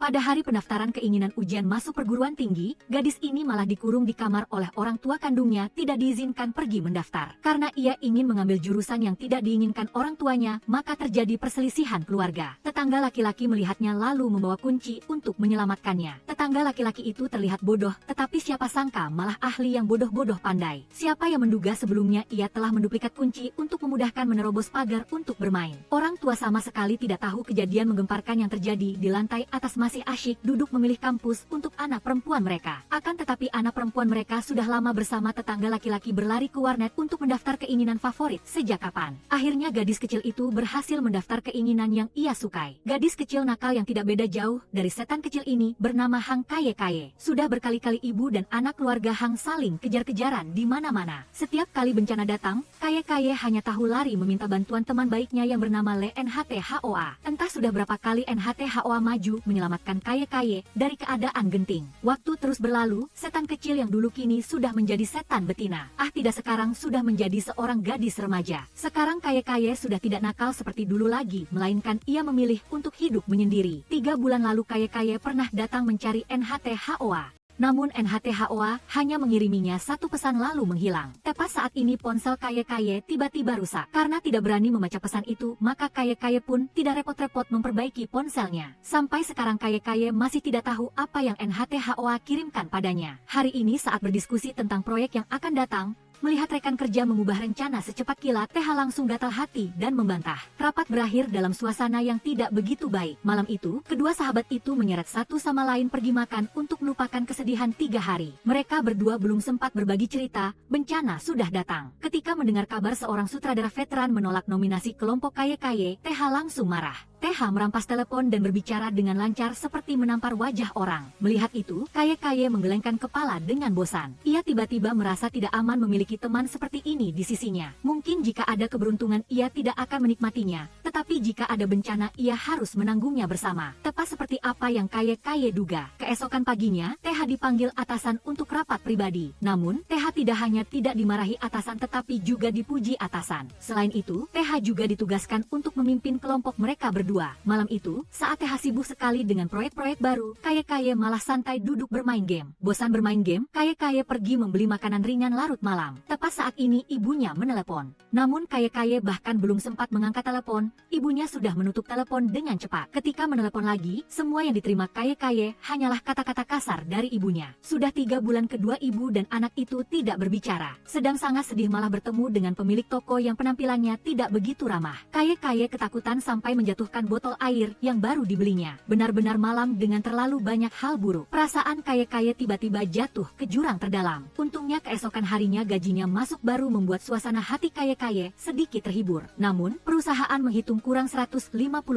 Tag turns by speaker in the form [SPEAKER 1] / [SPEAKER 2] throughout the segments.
[SPEAKER 1] Pada hari pendaftaran keinginan ujian masuk perguruan tinggi, gadis ini malah dikurung di kamar oleh orang tua kandungnya, tidak diizinkan pergi mendaftar. Karena ia ingin mengambil jurusan yang tidak diinginkan orang tuanya, maka terjadi perselisihan keluarga. Tetangga laki-laki melihatnya lalu membawa kunci untuk menyelamatkannya. Tetangga laki-laki itu terlihat bodoh, tetapi siapa sangka malah ahli yang bodoh-bodoh pandai. Siapa yang menduga sebelumnya ia telah menduplikat kunci untuk memudahkan menerobos pagar untuk bermain. Orang tua sama sekali tidak tahu kejadian menggemparkan yang terjadi di lantai atas masih asyik duduk memilih kampus untuk anak perempuan mereka. Akan tetapi anak perempuan mereka sudah lama bersama tetangga laki-laki berlari ke warnet untuk mendaftar keinginan favorit sejak kapan. Akhirnya gadis kecil itu berhasil mendaftar keinginan yang ia sukai. Gadis kecil nakal yang tidak beda jauh dari setan kecil ini bernama Hang Kaye Kaye. Sudah berkali-kali ibu dan anak keluarga Hang saling kejar-kejaran di mana-mana. Setiap kali bencana datang, Kaye Kaye hanya tahu lari meminta bantuan teman baiknya yang bernama Le NHTHOA. Entah sudah berapa kali NHTHOA maju menyelamatkan Kaye Kaye dari keadaan genting. Waktu terus berlalu, setan kecil yang dulu kini sudah menjadi setan betina. Tidak sekarang sudah menjadi seorang gadis remaja. Sekarang Kaye Kaye sudah tidak nakal seperti dulu lagi, melainkan ia memilih untuk hidup menyendiri. 3 bulan lalu Kaye Kaye pernah datang mencari NHTHOA. Namun NHTHOA hanya mengiriminya satu pesan lalu menghilang. Tepat saat ini ponsel Kaye Kaye tiba-tiba rusak. Karena tidak berani membaca pesan itu, maka Kaye Kaye pun tidak repot-repot memperbaiki ponselnya. Sampai sekarang Kaye Kaye masih tidak tahu apa yang NHTHOA kirimkan padanya. Hari ini saat berdiskusi tentang proyek yang akan datang, melihat rekan kerja mengubah rencana secepat kilat, TH langsung gatal hati dan membantah. Rapat berakhir dalam suasana yang tidak begitu baik. Malam itu, kedua sahabat itu menyeret satu sama lain pergi makan untuk melupakan kesedihan 3 hari. Mereka berdua belum sempat berbagi cerita, bencana sudah datang. Ketika mendengar kabar seorang sutradara veteran menolak nominasi kelompok Kaye Kaye, TH langsung marah. TH merampas telepon dan berbicara dengan lancar seperti menampar wajah orang. Melihat itu, Kaye Kaye menggelengkan kepala dengan bosan. Ia tiba-tiba merasa tidak aman memiliki teman seperti ini di sisinya. Mungkin jika ada keberuntungan ia tidak akan menikmatinya, tetapi jika ada bencana ia harus menanggungnya bersama. Tepat seperti apa yang Kaye Kaye duga. Keesokan paginya, TH dipanggil atasan untuk rapat pribadi. Namun, TH tidak hanya tidak dimarahi atasan tetapi juga dipuji atasan. Selain itu, TH juga ditugaskan untuk memimpin kelompok mereka berdua. Malam itu, saat TH sibuk sekali dengan proyek-proyek baru, Kaye Kaye malah santai duduk bermain game. Bosan bermain game, Kaye Kaye pergi membeli makanan ringan larut malam. Tepat saat ini ibunya menelepon. Namun Kaye Kaye bahkan belum sempat mengangkat telepon, ibunya sudah menutup telepon dengan cepat. Ketika menelepon lagi, semua yang diterima Kaye Kaye hanyalah kata-kata kasar dari ibunya. Sudah 3 bulan kedua ibu dan anak itu tidak berbicara. Sedang sangat sedih malah bertemu dengan pemilik toko yang penampilannya tidak begitu ramah. Kaye Kaye ketakutan sampai menjatuhkan botol air yang baru dibelinya. Benar-benar malam dengan terlalu banyak hal buruk. Perasaan Kaye Kaye tiba-tiba jatuh ke jurang terdalam. Untungnya keesokan harinya gajinya masuk baru membuat suasana hati Kaye Kaye sedikit terhibur. Namun, perusahaan menghitung kurang 150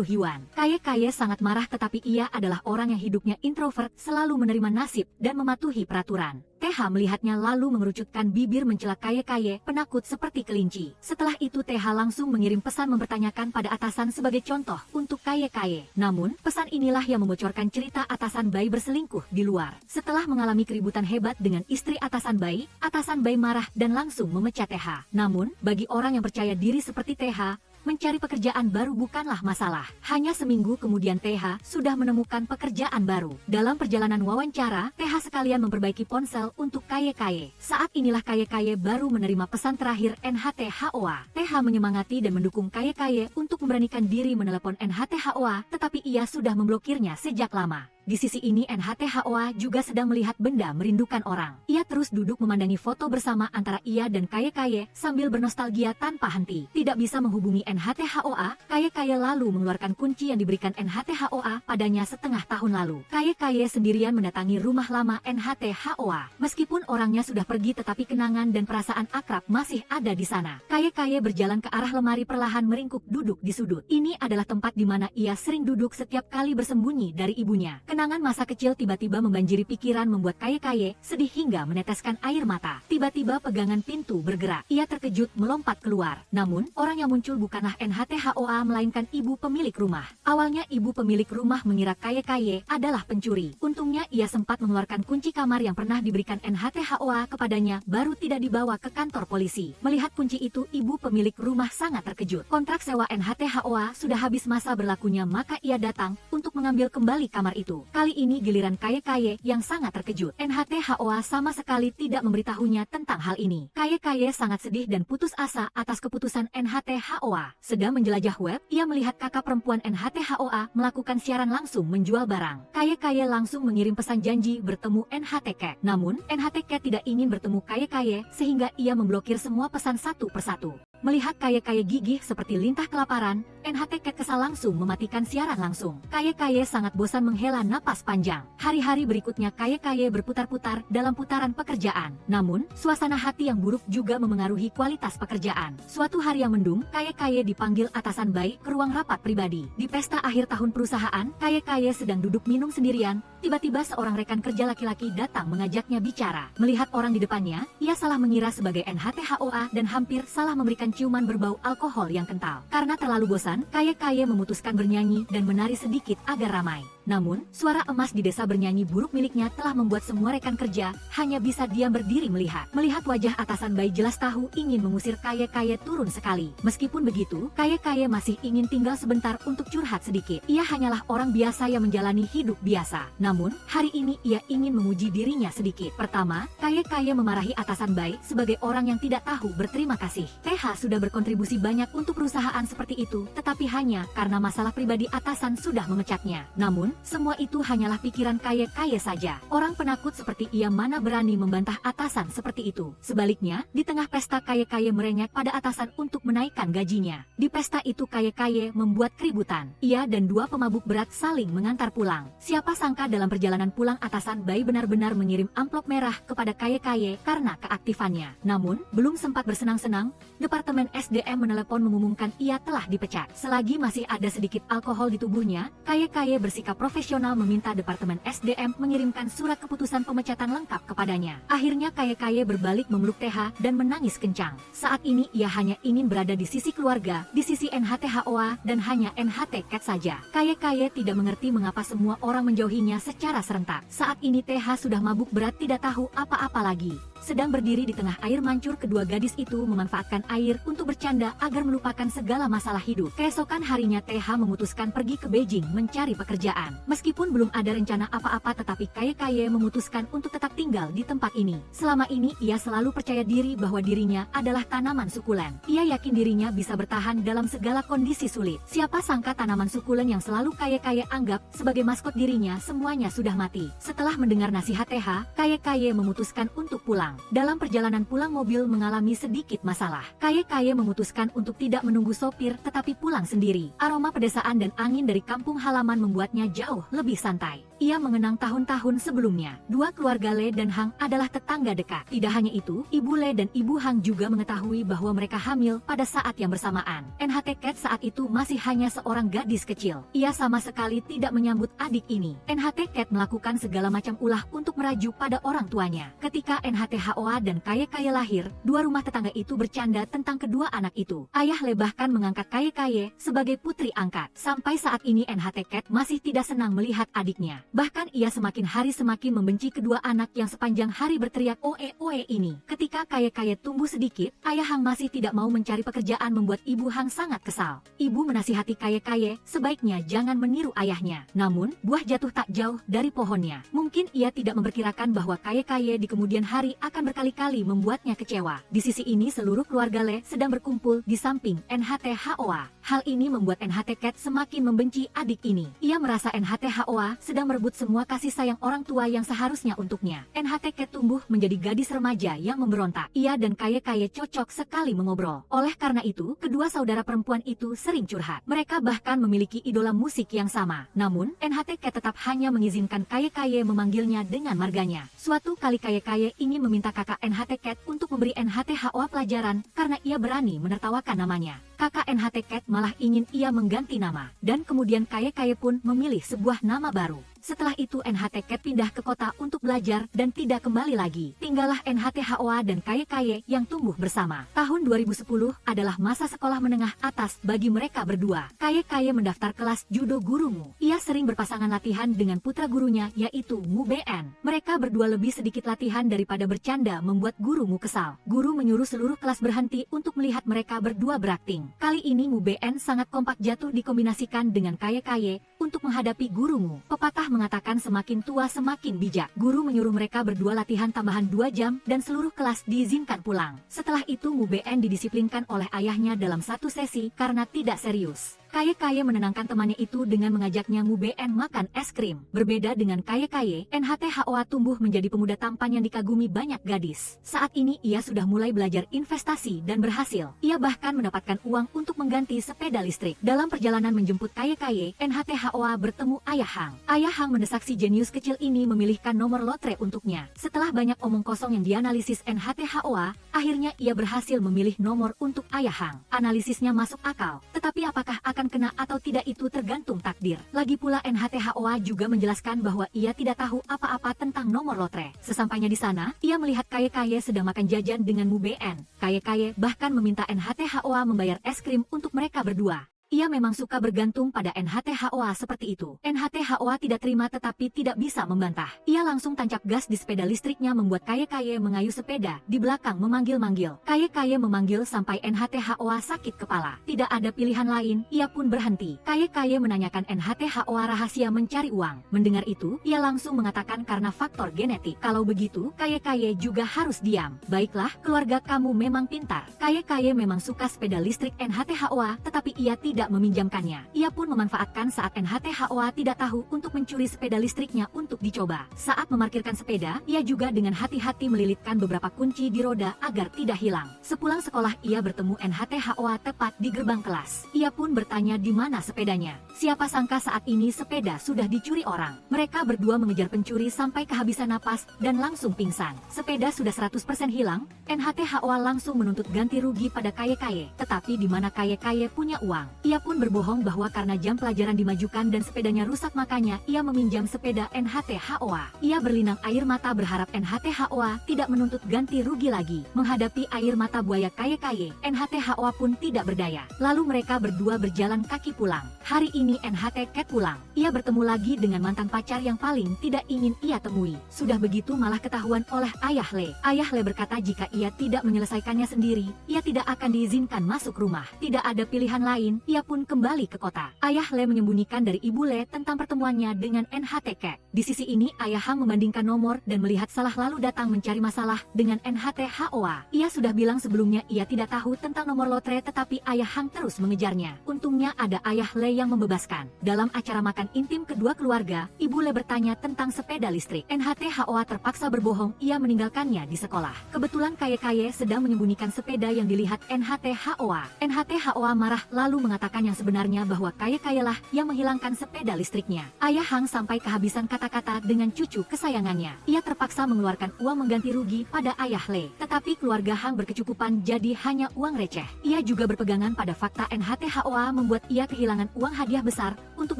[SPEAKER 1] yuan. Kaye Kaye sangat marah tetapi ia adalah orang yang hidupnya introvert, selalu menerima nasib dan mematuhi peraturan. TH melihatnya lalu mengerucutkan bibir mencela Kaye Kaye, penakut seperti kelinci. Setelah itu TH langsung mengirim pesan mempertanyakan pada atasan sebagai contoh untuk Kaye Kaye. Namun, pesan inilah yang membocorkan cerita atasan Bai berselingkuh di luar. Setelah mengalami keributan hebat dengan istri atasan Bai marah dan langsung memecat TH. Namun, bagi orang yang percaya diri seperti TH, mencari pekerjaan baru bukanlah masalah. Hanya seminggu kemudian TH sudah menemukan pekerjaan baru. Dalam perjalanan wawancara, TH sekalian memperbaiki ponsel untuk Kaye Kaye. Saat inilah Kaye Kaye baru menerima pesan terakhir NHTHOA. TH menyemangati dan mendukung Kaye Kaye untuk memberanikan diri menelepon NHTHOA, tetapi ia sudah memblokirnya sejak lama. Di sisi ini NHTHOA juga sedang melihat benda merindukan orang. Ia terus duduk memandangi foto bersama antara ia dan Kaye Kaye sambil bernostalgia tanpa henti. Tidak bisa menghubungi NHTHOA, Kaye Kaye lalu mengeluarkan kunci yang diberikan NHTHOA padanya setengah tahun lalu. Kaye Kaye sendirian mendatangi rumah lama NHTHOA. Meskipun orangnya sudah pergi tetapi kenangan dan perasaan akrab masih ada di sana. Kaye Kaye berjalan ke arah lemari perlahan meringkuk duduk di sudut. Ini adalah tempat di mana ia sering duduk setiap kali bersembunyi dari ibunya. Kenangan masa kecil tiba-tiba membanjiri pikiran membuat Kaye Kaye sedih hingga meneteskan air mata. Tiba-tiba pegangan pintu bergerak. Ia terkejut melompat keluar. Namun, orang yang muncul bukanlah NHTHOA melainkan ibu pemilik rumah. Awalnya ibu pemilik rumah mengira Kaye Kaye adalah pencuri. Untungnya ia sempat mengeluarkan kunci kamar yang pernah diberikan NHTHOA kepadanya baru tidak dibawa ke kantor polisi. Melihat kunci itu, ibu pemilik rumah sangat terkejut. Kontrak sewa NHTHOA sudah habis masa berlakunya maka ia datang untuk mengambil kembali kamar itu. Kali ini giliran Kaye yang sangat terkejut. NHT HOA sama sekali tidak memberitahunya tentang hal ini. Kaye sangat sedih dan putus asa atas keputusan NHT HOA. Sedang menjelajah web, ia melihat kakak perempuan NHT HOA melakukan siaran langsung menjual barang. Kaye langsung mengirim pesan janji bertemu NHT Cat. Namun, NHT Cat tidak ingin bertemu Kaye sehingga ia memblokir semua pesan satu persatu. Melihat Kaye gigih seperti lintah kelaparan, NHT Cat kesal langsung mematikan siaran langsung. Kaye sangat bosan menghela napas panjang. Hari-hari berikutnya Kaye berputar-putar dalam putaran pekerjaan. Namun, suasana hati yang buruk juga memengaruhi kualitas pekerjaan. Suatu hari yang mendung, Kaye dipanggil atasan Bai ke ruang rapat pribadi. Di pesta akhir tahun perusahaan, Kaye sedang duduk minum sendirian. Tiba-tiba seorang rekan kerja laki-laki datang mengajaknya bicara. Melihat orang di depannya, ia salah mengira sebagai NHT HOA dan hampir salah memberikan ciuman berbau alkohol yang kental. Karena terlalu bosan, Kaye memutuskan bernyanyi dan menari sedikit agar ramai. Namun, suara emas di desa bernyanyi buruk miliknya telah membuat semua rekan kerja hanya bisa diam berdiri melihat. Melihat wajah atasan Bai jelas tahu ingin mengusir Kaye turun sekali. Meskipun begitu, Kaye masih ingin tinggal sebentar untuk curhat sedikit. Ia hanyalah orang biasa yang menjalani hidup biasa. Namun, hari ini ia ingin menguji dirinya sedikit. Pertama, Kaye memarahi atasan Bai sebagai orang yang tidak tahu berterima kasih. TH sudah berkontribusi banyak untuk perusahaan seperti itu, tetapi hanya karena masalah pribadi atasan sudah memecatnya. Namun, semua itu hanyalah pikiran Kaye saja. Orang penakut seperti ia mana berani membantah atasan seperti itu. Sebaliknya, di tengah pesta Kaye merengek pada atasan untuk menaikkan gajinya. Di pesta itu Kaye membuat keributan. Ia dan dua pemabuk berat saling mengantar pulang. Siapa sangka dalam perjalanan pulang atasan Bai benar-benar mengirim amplop merah kepada Kaye karena keaktifannya. Namun, belum sempat bersenang-senang, Departemen SDM menelepon mengumumkan ia telah dipecat. Selagi masih ada sedikit alkohol di tubuhnya, Kaye bersikap profesional meminta Departemen SDM mengirimkan surat keputusan pemecatan lengkap kepadanya. Akhirnya Kaye berbalik memeluk TH dan menangis kencang. Saat ini ia hanya ingin berada di sisi keluarga, di sisi NHT HOA dan hanya NHT Cat saja. Kaye tidak mengerti mengapa semua orang menjauhinya secara serentak. Saat ini TH sudah mabuk berat tidak tahu apa-apa lagi. Sedang berdiri di tengah air mancur, kedua gadis itu memanfaatkan air untuk bercanda agar melupakan segala masalah hidup. Keesokan harinya TH memutuskan pergi ke Beijing mencari pekerjaan. Meskipun belum ada rencana apa-apa tetapi Kaye memutuskan untuk tetap tinggal di tempat ini. Selama ini ia selalu percaya diri bahwa dirinya adalah tanaman sukulen. Ia yakin dirinya bisa bertahan dalam segala kondisi sulit. Siapa sangka tanaman sukulen yang selalu Kaye anggap sebagai maskot dirinya semuanya sudah mati. Setelah mendengar nasihat TH, Kaye memutuskan untuk pulang. Dalam perjalanan pulang mobil mengalami sedikit masalah. Kaye memutuskan untuk tidak menunggu sopir tetapi pulang sendiri. Aroma pedesaan dan angin dari kampung halaman membuatnya jauh lebih santai. Ia mengenang tahun-tahun sebelumnya. Dua keluarga Le dan Hang adalah tetangga dekat. Tidak hanya itu, Ibu Le dan Ibu Hang juga mengetahui bahwa mereka hamil pada saat yang bersamaan. NHT Cat saat itu masih hanya seorang gadis kecil. Ia sama sekali tidak menyambut adik ini. NHT Cat melakukan segala macam ulah untuk merajuk pada orang tuanya. Ketika NHT HOA dan Kaye lahir, dua rumah tetangga itu bercanda tentang kedua anak itu. Ayah Le bahkan mengangkat Kaye sebagai putri angkat. Sampai saat ini NHT Cat masih tidak senang melihat adiknya. Bahkan ia semakin hari semakin membenci kedua anak yang sepanjang hari berteriak oe ini. Ketika Kaye tumbuh sedikit, Ayah Hang masih tidak mau mencari pekerjaan membuat Ibu Hang sangat kesal. Ibu menasihati Kaye sebaiknya jangan meniru ayahnya. Namun, buah jatuh tak jauh dari pohonnya. Mungkin ia tidak memperkirakan bahwa Kaye di kemudian hari akan berkali-kali membuatnya kecewa. Di sisi ini seluruh keluarga Le sedang berkumpul di samping NHT HOA. Hal ini membuat NHT Cat semakin membenci adik ini. Ia merasa NHT HOA sedang merebut semua kasih sayang orang tua yang seharusnya untuknya. NHT Cat tumbuh menjadi gadis remaja yang memberontak. Ia dan Kaye cocok sekali mengobrol. Oleh karena itu, kedua saudara perempuan itu sering curhat. Mereka bahkan memiliki idola musik yang sama. Namun, NHT Cat tetap hanya mengizinkan Kaye memanggilnya dengan marganya. Suatu kali Kaye ingin meminta kakak NHT Cat untuk memberi NHT HOA pelajaran karena ia berani menertawakan namanya. Kakak NHT Cat malah ingin ia mengganti nama. Dan kemudian Kaye pun memilih sebuah nama baru. Setelah itu NHT Cat pindah ke kota untuk belajar dan tidak kembali lagi. Tinggallah NHT HOA dan Kaye yang tumbuh bersama. Tahun 2010 adalah masa sekolah menengah atas bagi mereka berdua. Kaye mendaftar kelas judo gurumu. Ia sering berpasangan latihan dengan putra gurunya yaitu Mu Ben. Mereka berdua lebih sedikit latihan daripada bercanda membuat gurumu kesal. Guru menyuruh seluruh kelas berhenti untuk melihat mereka berdua berakting. Kali ini Mu Ben sangat kompak jatuh dikombinasikan dengan Kaye untuk menghadapi gurumu. Pepatah mengatakan semakin tua semakin bijak. Guru menyuruh mereka berdua latihan tambahan 2 jam dan seluruh kelas diizinkan pulang. Setelah itu Mu Ben didisiplinkan oleh ayahnya dalam satu sesi karena tidak serius. Kaye menenangkan temannya itu dengan mengajaknya Mu Ben makan es krim. Berbeda dengan Kaye, NHTHOA tumbuh menjadi pemuda tampan yang dikagumi banyak gadis. Saat ini ia sudah mulai belajar investasi dan berhasil. Ia bahkan mendapatkan uang untuk mengganti sepeda listrik. Dalam perjalanan menjemput Kaye, NHTHOA bertemu Ayah Hang. Ayah Hang mendesak si jenius kecil ini memilihkan nomor lotre untuknya. Setelah banyak omong kosong yang dianalisis NHTHOA, akhirnya ia berhasil memilih nomor untuk Ayah Hang. Analisisnya masuk akal, tetapi apakah akan kena atau tidak itu tergantung takdir. Lagi pula NHTHOA juga menjelaskan bahwa ia tidak tahu apa-apa tentang nomor lotre. Sesampainya di sana, ia melihat Kaye sedang makan jajan dengan Mu Ben. Kaye bahkan meminta NHTHOA membayar es krim untuk mereka berdua. Ia memang suka bergantung pada NHTHOA seperti itu. NHTHOA tidak terima tetapi tidak bisa membantah. Ia langsung tancap gas di sepeda listriknya membuat Kaye mengayuh sepeda di belakang memanggil-manggil. Kaye memanggil sampai NHTHOA sakit kepala. Tidak ada pilihan lain, ia pun berhenti. Kaye menanyakan NHTHOA rahasia mencari uang. Mendengar itu, ia langsung mengatakan karena faktor genetik. Kalau begitu, Kaye juga harus diam. Baiklah, keluarga kamu memang pintar. Kaye memang suka sepeda listrik NHTHOA, tetapi ia tidak meminjamkannya. Ia pun memanfaatkan saat NHTHOA tidak tahu untuk mencuri sepeda listriknya untuk dicoba. Saat memarkirkan sepeda, ia juga dengan hati-hati melilitkan beberapa kunci di roda agar tidak hilang. Sepulang sekolah ia bertemu NHTHOA tepat di gerbang kelas. Ia pun bertanya di mana sepedanya. Siapa sangka saat ini sepeda sudah dicuri orang. Mereka berdua mengejar pencuri sampai kehabisan napas dan langsung pingsan. Sepeda sudah 100% hilang, NHTHOA langsung menuntut ganti rugi pada Kaye. Tetapi di mana Kaye punya uang. Ia pun berbohong bahwa karena jam pelajaran dimajukan dan sepedanya rusak makanya ia meminjam sepeda NHTHOA. Ia berlinang air mata berharap NHTHOA tidak menuntut ganti rugi lagi. Menghadapi air mata buaya Kaye, NHTHOA pun tidak berdaya. Lalu mereka berdua berjalan kaki pulang. Hari ini NHTHOA pulang. Ia bertemu lagi dengan mantan pacar yang paling tidak ingin ia temui. Sudah begitu malah ketahuan oleh Ayah Le. Ayah Le berkata jika ia tidak menyelesaikannya sendiri, ia tidak akan diizinkan masuk rumah. Tidak ada pilihan lain, ia pun kembali ke kota. Ayah Le menyembunyikan dari Ibu Le tentang pertemuannya dengan NHTHOA. Di sisi ini Ayah Hang membandingkan nomor dan melihat salah lalu datang mencari masalah dengan NHTHOA. Ia sudah bilang sebelumnya ia tidak tahu tentang nomor lotre tetapi Ayah Hang terus mengejarnya. Untungnya ada Ayah Le yang membebaskan. Dalam acara makan intim kedua keluarga, Ibu Le bertanya tentang sepeda listrik. NHTHOA terpaksa berbohong ia meninggalkannya di sekolah. Kebetulan Kaye sedang menyembunyikan sepeda yang dilihat NHTHOA. NHTHOA marah lalu mengatakan yang sebenarnya bahwa Kaye lah yang menghilangkan sepeda listriknya. Ayah Hang sampai kehabisan kata-kata dengan cucu kesayangannya. Ia terpaksa mengeluarkan uang mengganti rugi pada Ayah Le. Tetapi keluarga Hang berkecukupan jadi hanya uang receh. Ia juga berpegangan pada fakta NHTHOA membuat ia kehilangan uang hadiah besar untuk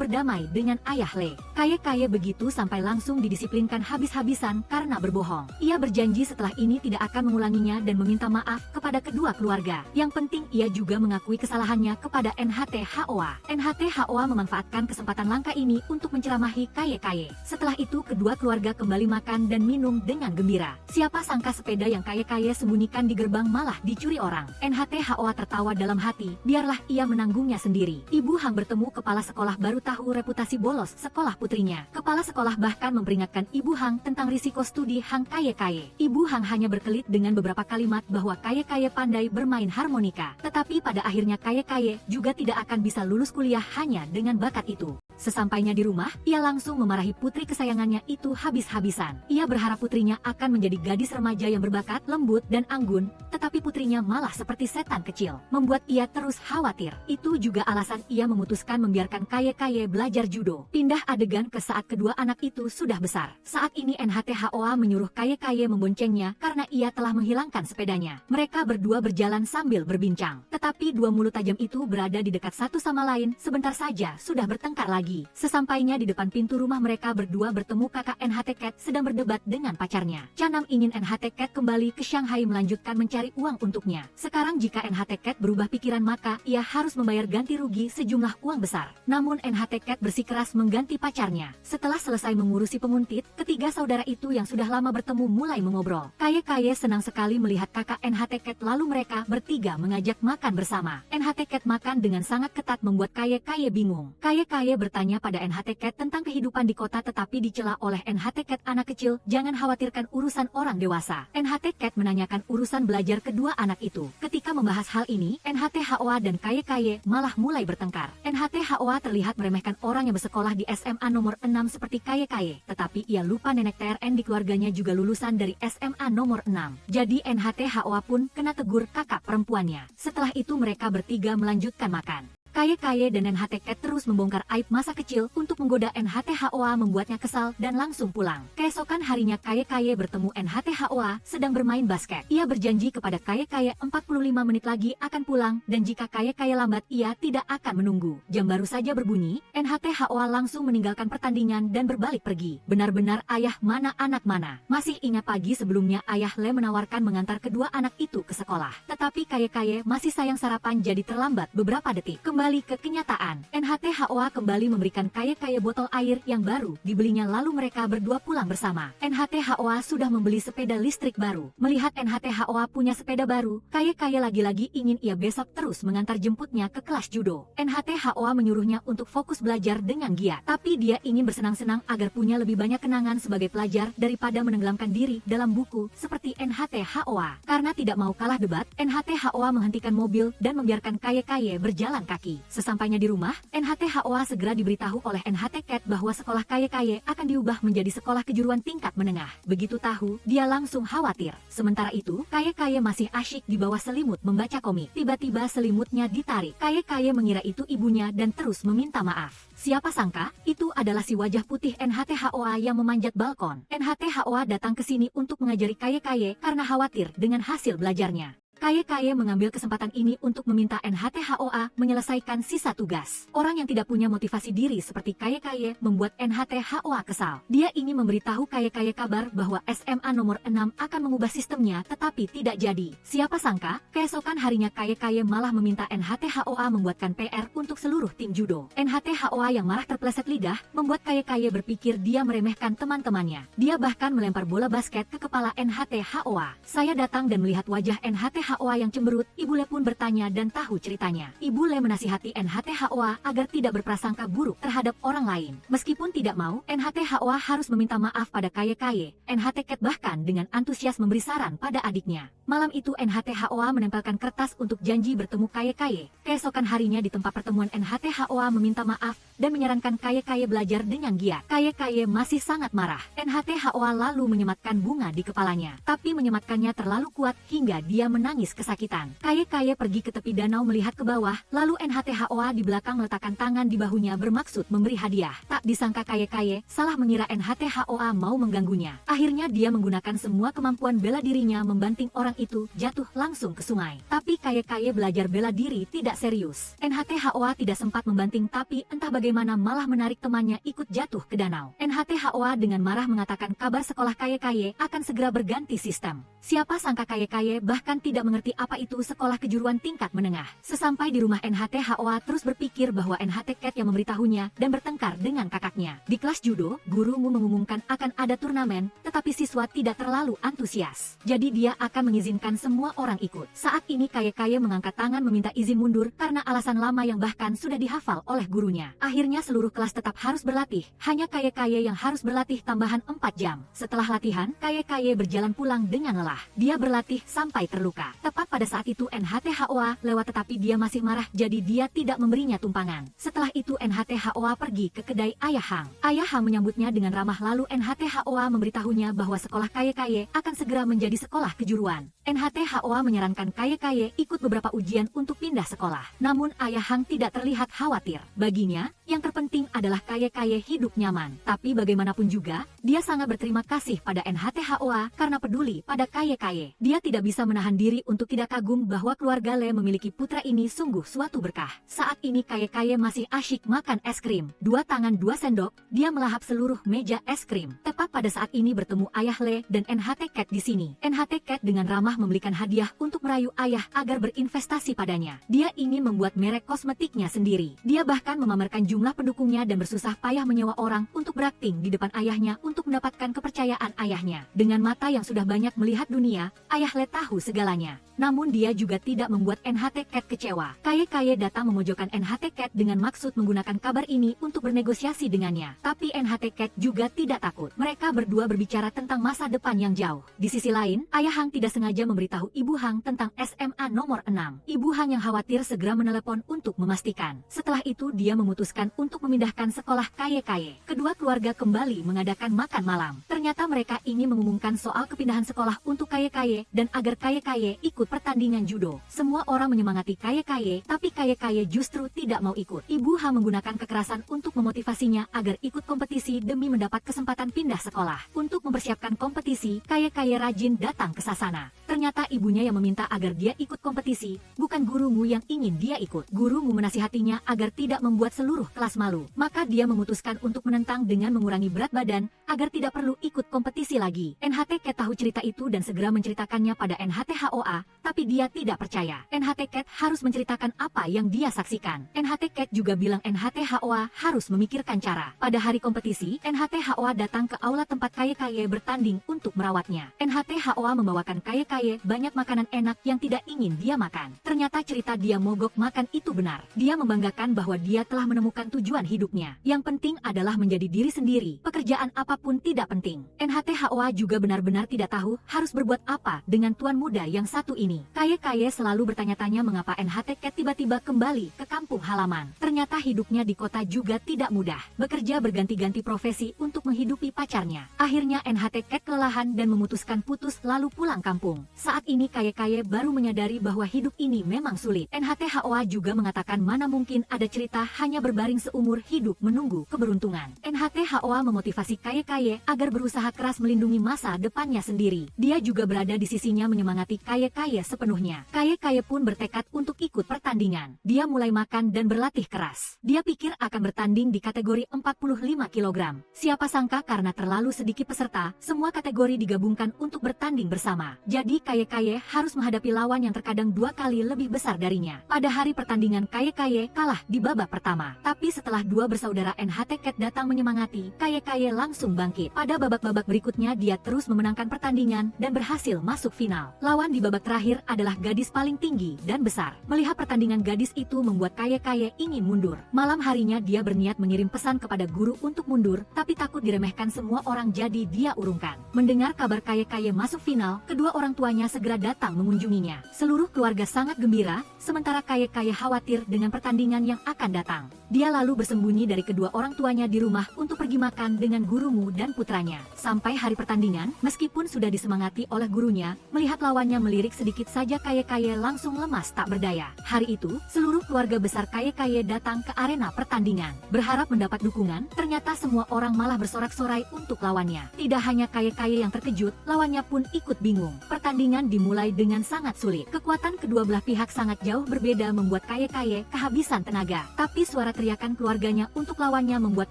[SPEAKER 1] berdamai dengan Ayah Le. Kaye begitu sampai langsung didisiplinkan habis-habisan karena berbohong. Ia berjanji setelah ini tidak akan mengulanginya dan meminta maaf kepada kedua keluarga. Yang penting ia juga mengakui kesalahannya kepada NHTHOA. NHTHOA memanfaatkan kesempatan langka ini untuk menceramahi Kaye. Setelah itu kedua keluarga kembali makan dan minum dengan gembira. Siapa sangka sepeda yang Kaye sembunyikan di gerbang malah dicuri orang. NHTHOA tertawa dalam hati, biarlah ia menanggungnya sendiri. Ibu Hang bertemu kepala sekolah baru tahu reputasi bolos sekolah putrinya. Kepala sekolah bahkan memperingatkan Ibu Hang tentang risiko studi Hang Kaye. Ibu Hang hanya berkelit dengan beberapa kalimat bahwa Kaye pandai bermain harmonika. Tetapi pada akhirnya Kaye juga tidak akan bisa lulus kuliah hanya dengan bakat itu. Sesampainya di rumah, ia langsung memarahi putri kesayangannya itu habis-habisan. Ia berharap putrinya akan menjadi gadis remaja yang berbakat, lembut, dan anggun, tetapi putrinya malah seperti setan kecil, membuat ia terus khawatir. Itu juga alasan ia memutuskan membiarkan Kaye belajar judo. Pindah adegan ke saat kedua anak itu sudah besar. Saat ini NHTHOA menyuruh Kaye memboncengnya karena ia telah menghilangkan sepedanya. Mereka berdua berjalan sambil berbincang. Tetapi dua mulut tajam itu berada di dekat satu sama lain, sebentar saja sudah bertengkar lagi. Sesampainya di depan pintu rumah mereka berdua bertemu kakak NHTHOA sedang berdebat dengan pacarnya. Canam ingin NHTHOA kembali ke Shanghai melanjutkan mencari uang untuknya. Sekarang jika NHTHOA berubah pikiran maka ia harus membayar ganti rugi sejumlah uang besar. Namun NHT Cat bersikeras mengganti pacarnya. Setelah selesai mengurusi penguntit, ketiga saudara itu yang sudah lama bertemu mulai mengobrol. Kaye senang sekali melihat kakak NHT Cat, lalu mereka bertiga mengajak makan bersama. NHT Cat makan dengan sangat ketat membuat Kaye bingung. Kaye bertanya pada NHT Cat tentang kehidupan di kota, tetapi dicela oleh NHT Cat, "Anak kecil, jangan khawatirkan urusan orang dewasa." NHT Cat menanyakan urusan belajar kedua anak itu. Ketika membahas hal ini, NHT Hoa dan Kaye malah mulai bertengkar. NHT Hoa terlihat meremehkan orang yang bersekolah di SMA nomor 6 seperti Kaye, tetapi ia lupa nenek TRN di keluarganya juga lulusan dari SMA nomor 6. Jadi NHT Hoa pun kena tegur kakak perempuannya. Setelah itu mereka bertiga melanjutkan makan. Kaye dan NHT Cat terus membongkar aib masa kecil untuk menggoda NHT Hoa, membuatnya kesal dan langsung pulang. Keesokan harinya Kaye bertemu NHT Hoa sedang bermain basket. Ia berjanji kepada Kaye 45 menit lagi akan pulang, dan jika Kaye lambat ia tidak akan menunggu. Jam baru saja berbunyi, NHT Hoa langsung meninggalkan pertandingan dan berbalik pergi. Benar-benar ayah mana anak mana. Masih ingat pagi sebelumnya ayah Le menawarkan mengantar kedua anak itu ke sekolah. Tetapi Kaye masih sayang sarapan jadi terlambat beberapa detik. Kembali ke kenyataan, NHT Hoa kembali memberikan Kaye botol air yang baru dibelinya, lalu mereka berdua pulang bersama. NHT Hoa sudah membeli sepeda listrik baru. Melihat NHT Hoa punya sepeda baru, Kaye lagi-lagi ingin ia besok terus mengantar jemputnya ke kelas judo. NHT Hoa menyuruhnya untuk fokus belajar dengan giat, tapi dia ingin bersenang-senang agar punya lebih banyak kenangan sebagai pelajar daripada menenggelamkan diri dalam buku seperti NHT Hoa. Karena tidak mau kalah debat, NHT Hoa menghentikan mobil dan membiarkan Kaye berjalan kaki. Sesampainya di rumah, NHT Hoa segera diberitahu oleh NHT Cat bahwa sekolah Kaye akan diubah menjadi sekolah kejuruan tingkat menengah. Begitu tahu, dia langsung khawatir. Sementara itu, Kaye masih asyik di bawah selimut membaca komik. Tiba-tiba selimutnya ditarik. Kaye mengira itu ibunya dan terus meminta maaf. Siapa sangka, itu adalah si wajah putih NHT Hoa yang memanjat balkon. NHT Hoa datang ke sini untuk mengajari Kaye karena khawatir dengan hasil belajarnya. Kaye mengambil kesempatan ini untuk meminta NHT Hoa menyelesaikan sisa tugas. Orang yang tidak punya motivasi diri seperti Kaye membuat NHT Hoa kesal. Dia ingin memberitahu Kaye kabar bahwa SMA nomor 6 akan mengubah sistemnya, tetapi tidak jadi. Siapa sangka, keesokan harinya Kaye malah meminta NHT Hoa membuatkan PR untuk seluruh tim judo. NHT Hoa yang marah terpleset lidah, membuat Kaye berpikir dia meremehkan teman-temannya. Dia bahkan melempar bola basket ke kepala NHT Hoa. Saya datang dan melihat wajah NHT Hoa yang cemberut. Ibu Le pun bertanya dan tahu ceritanya. Ibu Le menasihati NHT Hoa agar tidak berprasangka buruk terhadap orang lain. Meskipun tidak mau, NHT Hoa harus meminta maaf pada Kaye. NHT Cat bahkan dengan antusias memberi saran pada adiknya. Malam itu NHT Hoa menempelkan kertas untuk janji bertemu Kaye. Keesokan harinya di tempat pertemuan NHT Hoa meminta maaf dan menyarankan Kaye belajar dengan giat. Kaye masih sangat marah. NHT Hoa lalu menyematkan bunga di kepalanya. Tapi menyematkannya terlalu kuat hingga dia menangis kesakitan. Kaye pergi ke tepi danau melihat ke bawah, lalu NHT Hoa di belakang meletakkan tangan di bahunya bermaksud memberi hadiah. Tak disangka Kaye salah mengira NHT Hoa mau mengganggunya. Akhirnya dia menggunakan semua kemampuan bela dirinya membanting orang itu jatuh langsung ke sungai. Tapi Kaye belajar bela diri tidak serius. NHT Hoa tidak sempat membanting, tapi entah bagaimana malah menarik temannya ikut jatuh ke danau. NHT Hoa dengan marah mengatakan kabar sekolah Kaye akan segera berganti sistem. Siapa sangka Kaye bahkan tidak mengerti apa itu sekolah kejuruan tingkat menengah. Sesampai di rumah NHT Hoa terus berpikir bahwa NHT Cat yang memberitahunya dan bertengkar dengan kakaknya. Di kelas judo, guru mengumumkan akan ada turnamen, tetapi siswa tidak terlalu antusias. Jadi dia akan mengizinkan semua orang ikut. Saat ini Kaye mengangkat tangan meminta izin mundur karena alasan lama yang bahkan sudah dihafal oleh gurunya. Akhirnya seluruh kelas tetap harus berlatih. Hanya Kaye yang harus berlatih tambahan 4 jam. Setelah latihan, Kaye berjalan pulang dengan lelah. Dia berlatih sampai terluka. Tepat pada saat itu NHT Hoa lewat, tetapi dia masih marah jadi dia tidak memberinya tumpangan. Setelah itu NHT Hoa pergi ke kedai Ayah Hang. Ayah Hang menyambutnya dengan ramah, lalu NHT Hoa memberitahunya bahwa sekolah Kaye akan segera menjadi sekolah kejuruan. NHT Hoa menyarankan Kaye ikut beberapa ujian untuk pindah sekolah. Namun Ayah Hang tidak terlihat khawatir. Baginya, yang terpenting adalah Kaye hidup nyaman. Tapi bagaimanapun juga, dia sangat berterima kasih pada NHT Hoa karena peduli pada Kaye. Dia tidak bisa menahan diri untuk tidak kagum bahwa keluarga Le memiliki putra ini sungguh suatu berkah. Saat ini Kaye masih asyik makan es krim. 2 tangan 2 sendok, dia melahap seluruh meja es krim. Tepat pada saat ini bertemu Ayah Le dan NHT Cat di sini. NHT Cat dengan ramah Hang membelikan hadiah untuk merayu ayah agar berinvestasi padanya. Dia ingin membuat merek kosmetiknya sendiri. Dia bahkan memamerkan jumlah pendukungnya dan bersusah payah menyewa orang untuk berakting di depan ayahnya untuk mendapatkan kepercayaan ayahnya. Dengan mata yang sudah banyak melihat dunia, Ayah Le tahu segalanya. Namun dia juga tidak membuat NHT Cat kecewa. Kaye datang memojokkan NHT Cat dengan maksud menggunakan kabar ini untuk bernegosiasi dengannya. Tapi NHT Cat juga tidak takut. Mereka berdua berbicara tentang masa depan yang jauh. Di sisi lain, Ayah Hang tidak sengaja memberitahu Ibu Hang tentang SMA nomor 6. Ibu Hang yang khawatir segera menelepon untuk memastikan. Setelah itu dia memutuskan untuk memindahkan sekolah Kaye. Kedua keluarga kembali mengadakan makan malam. Ternyata mereka ingin mengumumkan soal kepindahan sekolah untuk Kaye dan agar Kaye ikut pertandingan judo. Semua orang menyemangati Kaye, tapi Kaye justru tidak mau ikut. Ibu Hang menggunakan kekerasan untuk memotivasinya agar ikut kompetisi demi mendapat kesempatan pindah sekolah. Untuk mempersiapkan kompetisi, Kaye rajin datang ke Sasana. Ternyata ibunya yang meminta agar dia ikut kompetisi, bukan gurumu yang ingin dia ikut. Gurumu menasihatinya agar tidak membuat seluruh kelas malu. Maka dia memutuskan untuk menentang dengan mengurangi berat badan agar tidak perlu ikut kompetisi lagi. NHT Cat tahu cerita itu dan segera menceritakannya pada NHT HOA, tapi dia tidak percaya. NHT Cat harus menceritakan apa yang dia saksikan. NHT Cat juga bilang NHT HOA harus memikirkan cara. Pada hari kompetisi, NHT HOA datang ke aula tempat Kaye bertanding untuk merawatnya. NHT HOA membawakan Kaye banyak makanan enak yang tidak ingin dia makan. Ternyata cerita dia mogok makan itu benar. Dia membanggakan bahwa dia telah menemukan tujuan hidupnya. Yang penting adalah menjadi diri sendiri. Pekerjaan apapun tidak penting. NHT HOA juga benar-benar tidak tahu harus berbuat apa dengan tuan muda yang satu ini. Kaye selalu bertanya-tanya mengapa NHT Cat tiba-tiba kembali ke kampung halaman. Ternyata hidupnya di kota juga tidak mudah. Bekerja berganti-ganti profesi untuk menghidupi pacarnya. Akhirnya NHT Cat kelelahan dan memutuskan putus lalu pulang kampung. Saat ini Kaye baru menyadari bahwa hidup ini memang sulit. NHT HOA juga mengatakan mana mungkin ada cerita hanya berbaring seumur hidup menunggu keberuntungan. NHT HOA memotivasi Kaye agar berusaha keras melindungi masa depannya sendiri. Dia juga berada di sisinya menyemangati Kaye sepenuhnya. Kaye pun bertekad untuk ikut pertandingan. Dia mulai makan dan berlatih keras. Dia pikir akan bertanding di kategori 45 kg. Siapa sangka karena terlalu sedikit peserta, semua kategori digabungkan untuk bertanding bersama. Jadi Kaye harus menghadapi lawan yang terkadang 2 kali lebih besar darinya. Pada hari pertandingan Kaye kalah di babak pertama. Tapi setelah dua bersaudara NHT Cat datang menyemangati, Kaye langsung bangkit. Pada babak-babak berikutnya dia terus memenangkan pertandingan dan berhasil masuk final. Lawan di babak terakhir adalah gadis paling tinggi dan besar. Melihat pertandingan gadis itu membuat Kaye ingin mundur. Malam harinya dia berniat mengirim pesan kepada guru untuk mundur, tapi takut diremehkan semua orang jadi dia urungkan. Mendengar kabar Kaye masuk final, kedua orang tuanya segera datang mengunjunginya. Seluruh keluarga sangat gembira, sementara Kaye khawatir dengan pertandingan yang akan datang. Dia lalu bersembunyi dari kedua orang tuanya di rumah untuk pergi makan dengan gurumu dan putranya. Sampai hari pertandingan, meskipun sudah disemangati oleh gurunya, melihat lawannya melirik sedikit saja Kaye langsung lemas tak berdaya. Hari itu, seluruh keluarga besar Kaye datang ke arena pertandingan. Berharap mendapat dukungan, ternyata semua orang malah bersorak-sorai untuk lawannya. Tidak hanya Kaye yang terkejut, lawannya pun ikut bingung. Pertandingan dimulai dengan sangat sulit. Kekuatan kedua belah pihak sangat jauh berbeda membuat Kaye kehabisan tenaga. Tapi suara teriakan keluarganya untuk lawannya membuat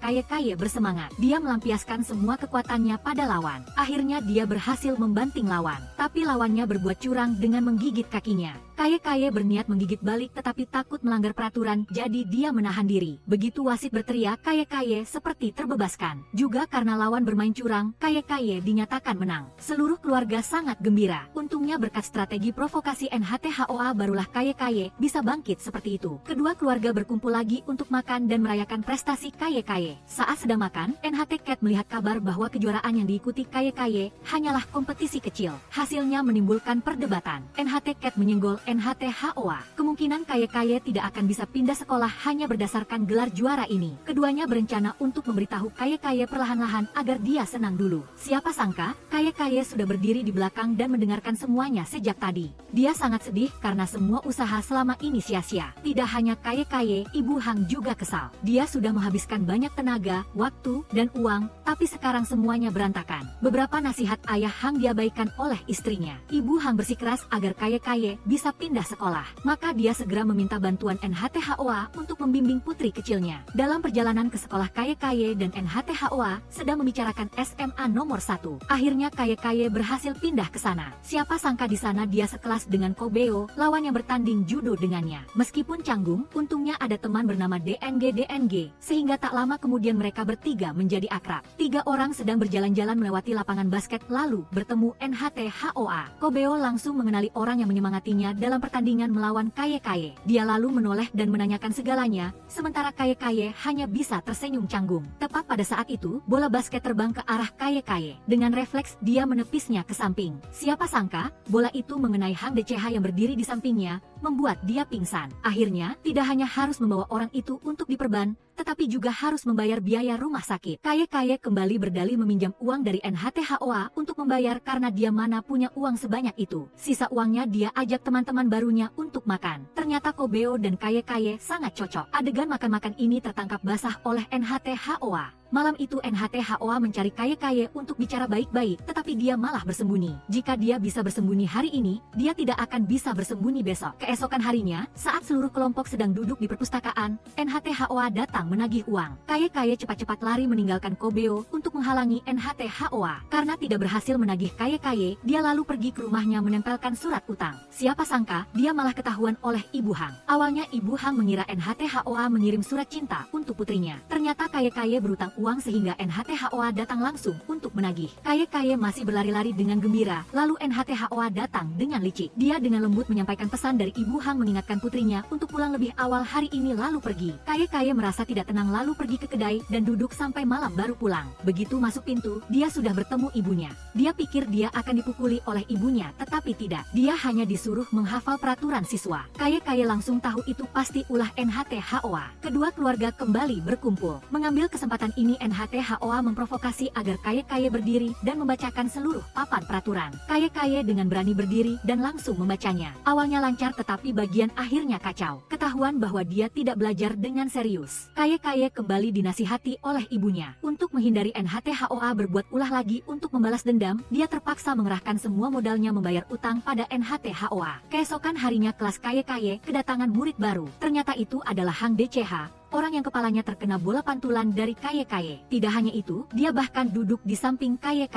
[SPEAKER 1] Kaye bersemangat. Dia melampiaskan semua kekuatannya pada lawan. Akhirnya dia berhasil membanting lawan. Tapi lawannya berbuat curang dengan menggigit kakinya. Kaye berniat menggigit balik tetapi takut melanggar peraturan, jadi dia menahan diri. Begitu wasit berteriak, Kaye seperti terbebaskan. Juga karena lawan bermain curang, Kaye dinyatakan menang. Seluruh keluarga sangat gembira. Untungnya berkat strategi provokasi NHT HOA barulah Kaye bisa bangkit seperti itu. Kedua keluarga berkumpul lagi untuk makan dan merayakan prestasi Kaye. Saat sedang makan, NHT Cat melihat kabar bahwa kejuaraan yang diikuti Kaye hanyalah kompetisi kecil. Hasilnya menimbulkan perdebatan. NHT Cat menyenggol NHT HOA. Kemungkinan Kaye tidak akan bisa pindah sekolah hanya berdasarkan gelar juara ini. Keduanya berencana untuk memberitahu Kaye perlahan-lahan agar dia senang dulu. Siapa sangka, Kaye sudah berdiri di belakang dan mendengarkan semuanya sejak tadi. Dia sangat sedih karena semua usaha selama ini sia-sia. Tidak hanya Kaye, Ibu Hang juga kesal. Dia sudah menghabiskan banyak tenaga, waktu, dan uang, tapi sekarang semuanya berantakan. Beberapa nasihat ayah Hang diabaikan oleh istrinya. Ibu Hang bersikeras agar Kaye bisa pindah sekolah. Maka dia segera meminta bantuan NHTHOA untuk membimbing putri kecilnya. Dalam perjalanan ke sekolah Kaye dan NHTHOA sedang membicarakan SMA nomor 1. Akhirnya Kaye berhasil pindah ke sana. Siapa sangka di sana dia sekelas dengan Kobeo, lawan yang bertanding judo dengannya. Meskipun canggung, untungnya ada teman bernama DNG, sehingga tak lama kemudian mereka bertiga menjadi akrab. 3 orang sedang berjalan-jalan melewati lapangan basket lalu bertemu NHTHOA. Kobeo langsung mengenali orang yang menyemangatinya dalam pertandingan melawan Kaye. Dia lalu menoleh dan menanyakan segalanya, sementara Kaye hanya bisa tersenyum canggung. Tepat pada saat itu, bola basket terbang ke arah Kaye. Dengan refleks dia menepisnya ke samping. Siapa sangka, bola itu mengenai Hang DCH yang berdiri di sampingnya, membuat dia pingsan. Akhirnya, tidak hanya harus membawa orang itu untuk diperban, tetapi juga harus membayar biaya rumah sakit. Kaye kembali berdalih meminjam uang dari NHTHOA untuk membayar karena dia mana punya uang sebanyak itu. Sisa uangnya dia ajak teman-teman barunya untuk makan. Ternyata Kobeo dan Kaye sangat cocok. Adegan makan-makan ini tertangkap basah oleh NHTHOA. Malam itu NHTHOA mencari Kaye untuk bicara baik-baik, tetapi dia malah bersembunyi. Jika dia bisa bersembunyi hari ini, dia tidak akan bisa bersembunyi besok. Keesokan harinya, saat seluruh kelompok sedang duduk di perpustakaan, NHTHOA datang menagih uang. Kaye cepat-cepat lari meninggalkan Kobeo untuk menghalangi NHTHOA. Karena tidak berhasil menagih Kaye, dia lalu pergi ke rumahnya menempelkan surat utang. Siapa sangka, dia malah ketahuan oleh Ibu Hang. Awalnya Ibu Hang mengira NHTHOA mengirim surat cinta untuk putrinya. Ternyata Kaye berutang uang sehingga NHTHOA datang langsung untuk menagih. Kaye masih berlari-lari dengan gembira, lalu NHTHOA datang dengan licik. Dia dengan lembut menyampaikan pesan dari Ibu Hang mengingatkan putrinya untuk pulang lebih awal hari ini lalu pergi. Kaye merasa tidak tenang lalu pergi ke kedai dan duduk sampai malam baru pulang. Begitu masuk pintu, dia sudah bertemu ibunya. Dia pikir dia akan dipukuli oleh ibunya, tetapi tidak. Dia hanya disuruh menghafal peraturan siswa. Kaye langsung tahu itu pasti ulah NHTHOA. Kedua keluarga kembali berkumpul. Mengambil kesempatan ini NHTHOA memprovokasi agar Kaye berdiri dan membacakan seluruh papan peraturan. Kaye dengan berani berdiri dan langsung membacanya. Awalnya lancar tetapi bagian akhirnya kacau. Ketahuan bahwa dia tidak belajar dengan serius. Kaye kembali dinasihati oleh ibunya. Untuk menghindari NHTHOA berbuat ulah lagi untuk membalas dendam, dia terpaksa mengerahkan semua modalnya membayar utang pada NHTHOA. Keesokan harinya kelas Kaye kedatangan murid baru. Ternyata itu adalah Hang DCH, orang yang kepalanya terkena bola pantulan dari Kaye. Tidak hanya itu, dia bahkan duduk di samping Kaye.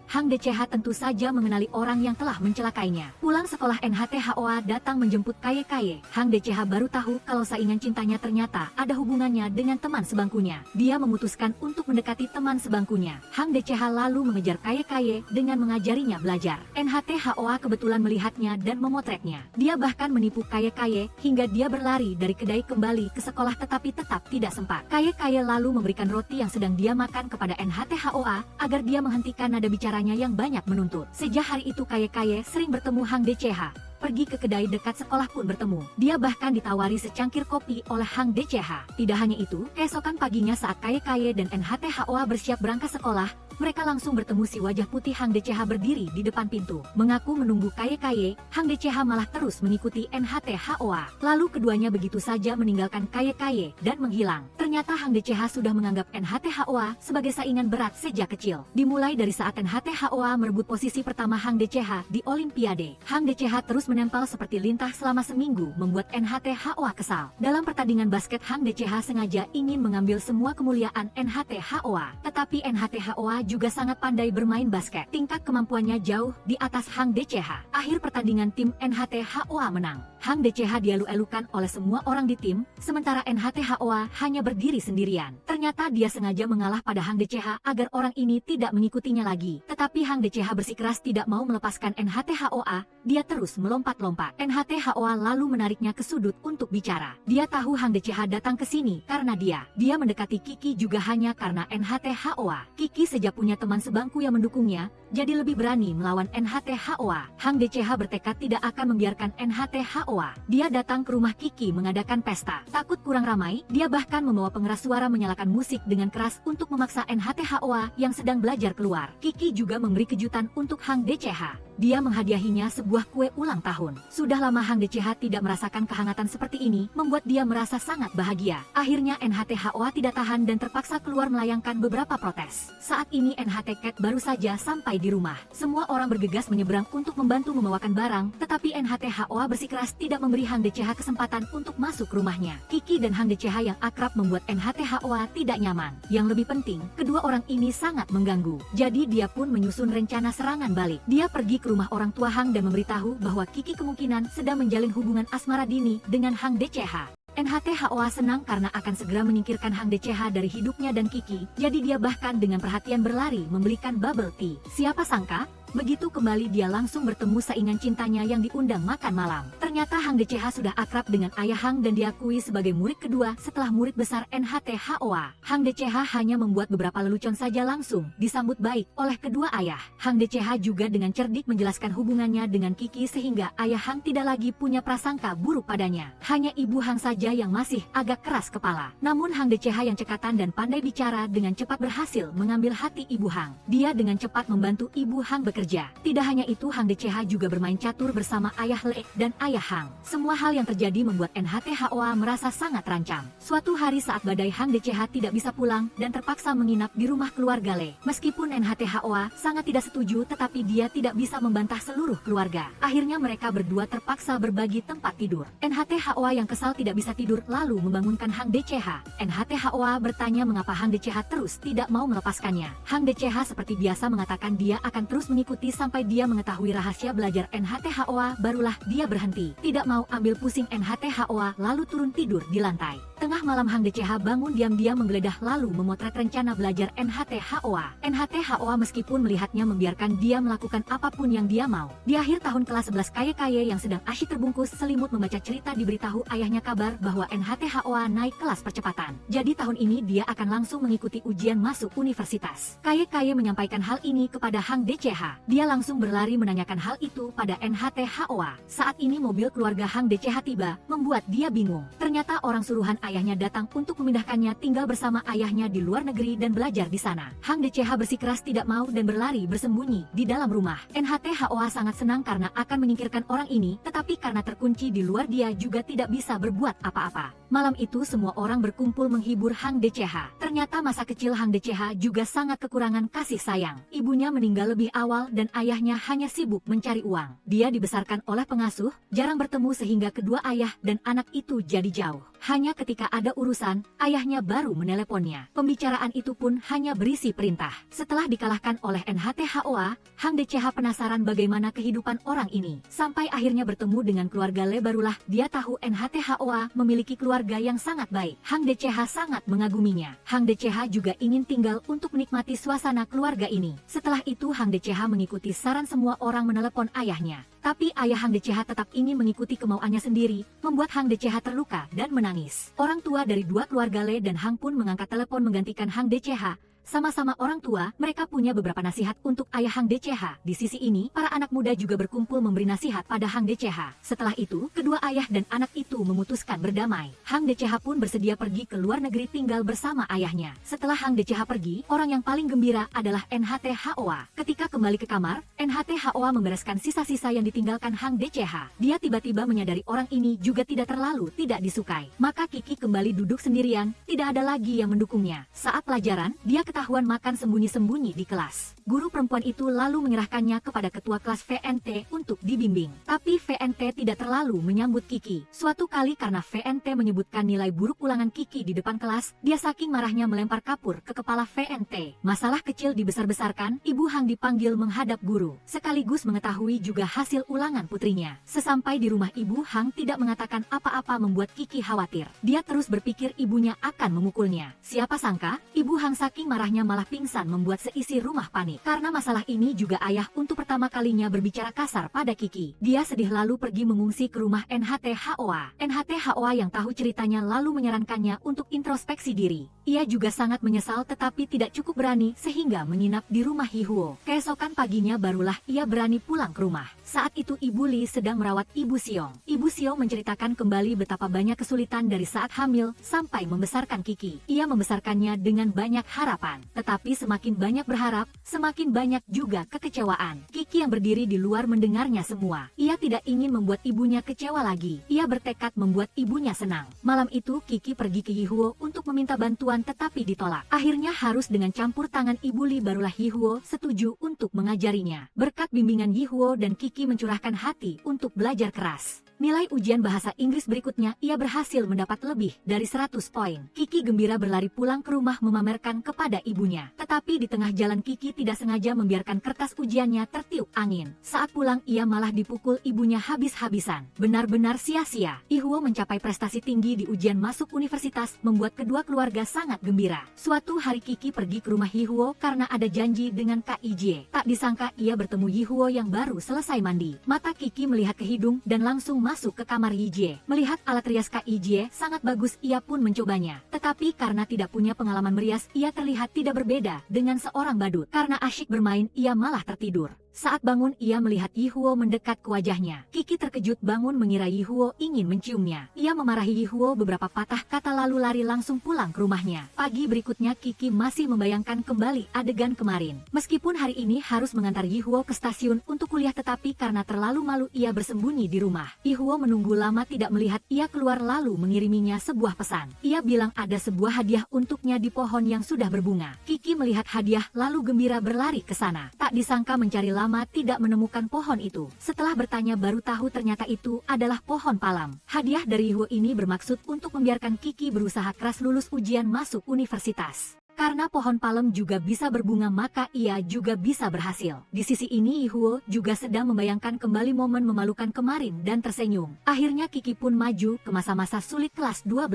[SPEAKER 1] Hang DCH tentu saja mengenali orang yang telah mencelakainya. Pulang sekolah NHTHOA datang menjemput Kaye. Hang DCH baru tahu kalau saingan cintanya ternyata ada hubungannya dengan teman sebangkunya. Dia memutuskan untuk mendekati teman sebangkunya. Hang DCH lalu mengejar Kaye dengan mengajarinya belajar. NHTHOA kebetulan melihatnya dan memotretnya. Dia bahkan menipu Kaye hingga dia berlari dari kedai kembali ke sekolah tetapi tetap tidak sempat. Kaye lalu memberikan roti yang sedang dia makan kepada NHTHOA agar dia menghentikan nada bicara yang banyak menuntut. Sejak hari itu Kaye sering bertemu Hang DCH. Pergi ke kedai dekat sekolah pun bertemu. Dia bahkan ditawari secangkir kopi oleh Hang DCH. Tidak hanya itu, keesokan paginya saat Kaye dan NHTHOA bersiap berangkat sekolah, mereka langsung bertemu si wajah putih Hang DCH berdiri di depan pintu. Mengaku menunggu Kaye, Hang DCH malah terus mengikuti NHTHOA. Lalu keduanya begitu saja meninggalkan Kaye dan menghilang. Ternyata Hang DCH sudah menganggap NHTHOA sebagai saingan berat sejak kecil. Dimulai dari saat NHTHOA merebut posisi pertama Hang DCH di Olimpiade. Hang DCH terus menempel seperti lintah selama seminggu membuat NHTHOA kesal. Dalam pertandingan basket Hang DCH sengaja ingin mengambil semua kemuliaan NHTHOA. Tetapi NHTHOA juga sangat pandai bermain basket. Tingkat kemampuannya jauh di atas Hang DCH. Akhir pertandingan tim NHTHOA menang. Hang DCH dielu-elukan oleh semua orang di tim, sementara NHTHOA hanya berdiri sendirian. Ternyata dia sengaja mengalah pada Hang DCH agar orang ini tidak mengikutinya lagi. Tetapi Hang DCH bersikeras tidak mau melepaskan NHTHOA, dia terus melompat-lompat. NHTHOA lalu menariknya ke sudut untuk bicara. Dia tahu Hang DCH datang ke sini karena dia mendekati Kiki juga hanya karena NHTHOA. Kiki sejak punya teman sebangku yang mendukungnya, jadi lebih berani melawan NHTHOA. Hang DCH bertekad tidak akan membiarkan NHTHOA. Dia datang ke rumah Kiki mengadakan pesta. Takut kurang ramai, dia bahkan membawa pengeras suara menyalakan musik dengan keras untuk memaksa NHTHOA yang sedang belajar keluar. Kiki juga memberi kejutan untuk Hang DCH. Dia menghadiahinya sebuah kue ulang tahun. Sudah lama Hang Deceha tidak merasakan kehangatan seperti ini, membuat dia merasa sangat bahagia. Akhirnya NHT HOA tidak tahan dan terpaksa keluar melayangkan beberapa protes. Saat ini NHT Cat baru saja sampai di rumah. Semua orang bergegas menyeberang untuk membantu membawakan barang, tetapi NHT HOA bersikeras tidak memberi Hang Deceha kesempatan untuk masuk rumahnya. Kiki dan Hang Deceha yang akrab membuat NHT HOA tidak nyaman. Yang lebih penting, kedua orang ini sangat mengganggu. Jadi dia pun menyusun rencana serangan balik. Dia pergi ke rumah orang tua Hang dan memberitahu bahwa Kiki kemungkinan sedang menjalin hubungan asmara dini dengan Hang Deceha. NHT HOA senang karena akan segera menyingkirkan Hang Deceha dari hidupnya dan Kiki, jadi dia bahkan dengan perhatian berlari membelikan bubble tea. Siapa sangka, begitu kembali dia langsung bertemu saingan cintanya yang diundang makan malam. Ternyata Hang Deceha sudah akrab dengan ayah Hang dan diakui sebagai murid kedua setelah murid besar NHT HOA. Hang Deceha hanya membuat beberapa lelucon saja langsung disambut baik oleh kedua ayah. Hang Deceha juga dengan cerdik menjelaskan hubungannya dengan Kiki sehingga ayah Hang tidak lagi punya prasangka buruk padanya. Hanya ibu Hang saja yang masih agak keras kepala. Namun Hang Deceha yang cekatan dan pandai bicara dengan cepat berhasil mengambil hati ibu Hang. Dia dengan cepat membantu ibu Hang bekerja. Tidak hanya itu, Hang Deceha juga bermain catur bersama ayah Le dan ayah Hang. Semua hal yang terjadi membuat NHT HOA merasa sangat terancam. Suatu hari saat badai, Hang Deceha tidak bisa pulang dan terpaksa menginap di rumah keluarga Le. Meskipun NHT HOA sangat tidak setuju, tetapi dia tidak bisa membantah seluruh keluarga. Akhirnya mereka berdua terpaksa berbagi tempat tidur. NHT HOA yang kesal tidak bisa tidur lalu membangunkan Hang Deceha. NHT HOA bertanya mengapa Hang Deceha terus tidak mau melepaskannya. Hang Deceha seperti biasa mengatakan dia akan terus mengikuti sampai dia mengetahui rahasia belajar NHT HOA, barulah dia berhenti. Tidak mau ambil pusing NHT HOA lalu turun tidur di lantai. Tengah malam Hang Deceha bangun diam-diam menggeledah lalu memotret rencana belajar NHT HOA. NHT HOA meskipun melihatnya membiarkan dia melakukan apapun yang dia mau. Di akhir tahun kelas 11 Kaye yang sedang asyik terbungkus selimut membaca cerita diberitahu ayahnya kabar bahwa NHT HOA naik kelas percepatan. Jadi tahun ini dia akan langsung mengikuti ujian masuk universitas. Kaye menyampaikan hal ini kepada Hang Deceha. Dia langsung berlari menanyakan hal itu pada NHT HOA. Saat ini mobil keluarga Hang Deceha tiba, membuat dia bingung. Ternyata orang suruhan ayahnya datang untuk memindahkannya tinggal bersama ayahnya di luar negeri dan belajar di sana. Hang Deceha bersikeras tidak mau dan berlari bersembunyi di dalam rumah. NHT HOA sangat senang karena akan menyingkirkan orang ini, tetapi karena terkunci di luar dia juga tidak bisa berbuat apa-apa. Malam itu semua orang berkumpul menghibur Hang Deceha. Ternyata masa kecil Hang Deceha juga sangat kekurangan kasih sayang. Ibunya meninggal lebih awal dan ayahnya hanya sibuk mencari uang. Dia dibesarkan oleh pengasuh, jarang bertemu sehingga kedua ayah dan anak itu jadi jauh. Hanya ketika ada urusan, ayahnya baru meneleponnya. Pembicaraan itu pun hanya berisi perintah. Setelah dikalahkan oleh NHT HOA, Hang Deceha penasaran bagaimana kehidupan orang ini. Sampai akhirnya bertemu dengan keluarga Le, barulah dia tahu NHT HOA memiliki keluarga yang sangat baik. Hang Deceha sangat mengaguminya. Hang Deceha juga ingin tinggal untuk menikmati suasana keluarga ini. Setelah itu Hang Deceha mengikuti saran semua orang menelepon ayahnya. Tapi ayah Hang Deceha tetap ingin mengikuti kemauannya sendiri, membuat Hang Deceha terluka dan menangis. Orang tua dari dua keluarga Le dan Hang pun mengangkat telepon menggantikan Hang Deceha. Sama-sama orang tua, mereka punya beberapa nasihat untuk ayah Hang Deceha. Di sisi ini, para anak muda juga berkumpul memberi nasihat pada Hang Deceha. Setelah itu, kedua ayah dan anak itu memutuskan berdamai. Hang Deceha pun bersedia pergi ke luar negeri tinggal bersama ayahnya. Setelah Hang Deceha pergi, orang yang paling gembira adalah NHT HOA. Ketika kembali ke kamar, NHT HOA membereskan sisa-sisa yang ditinggalkan Hang Deceha. Dia tiba-tiba menyadari orang ini juga tidak terlalu tidak disukai. Maka Kiki kembali duduk sendirian, tidak ada lagi yang mendukungnya. Saat pelajaran, dia ketahuan makan sembunyi-sembunyi di kelas. Guru perempuan itu lalu menyerahkannya kepada ketua kelas VNT untuk dibimbing. Tapi VNT tidak terlalu menyambut Kiki. Suatu kali karena VNT menyebutkan nilai buruk ulangan Kiki di depan kelas, dia saking marahnya melempar kapur ke kepala VNT. Masalah kecil dibesar-besarkan, Ibu Hang dipanggil menghadap guru, sekaligus mengetahui juga hasil ulangan putrinya. Sesampai di rumah, Ibu Hang tidak mengatakan apa-apa membuat Kiki khawatir. Dia terus berpikir ibunya akan memukulnya. Siapa sangka, Ibu Hang saking marahnya malah pingsan membuat seisi rumah panik. Karena masalah ini juga ayah untuk pertama kalinya berbicara kasar pada Kiki. Dia sedih lalu pergi mengungsi ke rumah NHT HOA. NHT HOA yang tahu ceritanya lalu menyarankannya untuk introspeksi diri. Ia juga sangat menyesal tetapi tidak cukup berani sehingga menginap di rumah Hihuo. Keesokan paginya barulah ia berani pulang ke rumah. Saat itu Ibu Li sedang merawat Ibu Siong. Ibu Siong menceritakan kembali betapa banyak kesulitan dari saat hamil sampai membesarkan Kiki. Ia membesarkannya dengan banyak harapan. Tetapi semakin banyak berharap, semakin banyak juga kekecewaan. Kiki Kiki yang berdiri di luar mendengarnya semua. Ia tidak ingin membuat ibunya kecewa lagi. Ia bertekad membuat ibunya senang. Malam itu Kiki pergi ke Yihuo untuk meminta bantuan tetapi ditolak. Akhirnya harus dengan campur tangan Ibu Li barulah Yihuo setuju untuk mengajarinya. Berkat bimbingan Yihuo dan Kiki mencurahkan hati untuk belajar keras. Nilai ujian bahasa Inggris berikutnya ia berhasil mendapat lebih dari 100 poin. Kiki gembira berlari pulang ke rumah memamerkan kepada ibunya. Tetapi di tengah jalan Kiki tidak sengaja membiarkan kertas ujiannya tertiup angin. Saat pulang ia malah dipukul ibunya habis-habisan. Benar-benar sia-sia. Yihuo mencapai prestasi tinggi di ujian masuk universitas membuat kedua keluarga sangat gembira. Suatu hari Kiki pergi ke rumah Yihuo karena ada janji dengan Kak Ijie. Tak disangka ia bertemu Yihuo yang baru selesai mandi. Mata Kiki melihat ke hidung dan langsung masuk ke kamar Yijie. Melihat alat rias Kak Yijie sangat bagus, ia pun mencobanya. Tetapi karena tidak punya pengalaman merias, ia terlihat tidak berbeda dengan seorang badut. Karena asyik bermain, ia malah tertidur. Saat bangun ia melihat Yihuo mendekat ke wajahnya. Kiki terkejut bangun mengira Yihuo ingin menciumnya. Ia memarahi Yihuo beberapa patah kata lalu lari langsung pulang ke rumahnya. Pagi berikutnya Kiki masih membayangkan kembali adegan kemarin. Meskipun hari ini harus mengantar Yihuo ke stasiun untuk kuliah tetapi karena terlalu malu ia bersembunyi di rumah. Yihuo menunggu lama tidak melihat ia keluar lalu mengiriminya sebuah pesan. Ia bilang ada sebuah hadiah untuknya di pohon yang sudah berbunga. Kiki melihat hadiah lalu gembira berlari ke sana. Tak disangka mencari lama tidak menemukan pohon itu. Setelah bertanya baru tahu ternyata itu adalah pohon palam. Hadiah dari Yihuo ini bermaksud untuk membiarkan Kiki berusaha keras lulus ujian masuk universitas. Karena pohon palem juga bisa berbunga maka ia juga bisa berhasil. Di sisi ini Yihuo juga sedang membayangkan kembali momen memalukan kemarin dan tersenyum. Akhirnya Kiki pun maju ke masa-masa sulit kelas 12.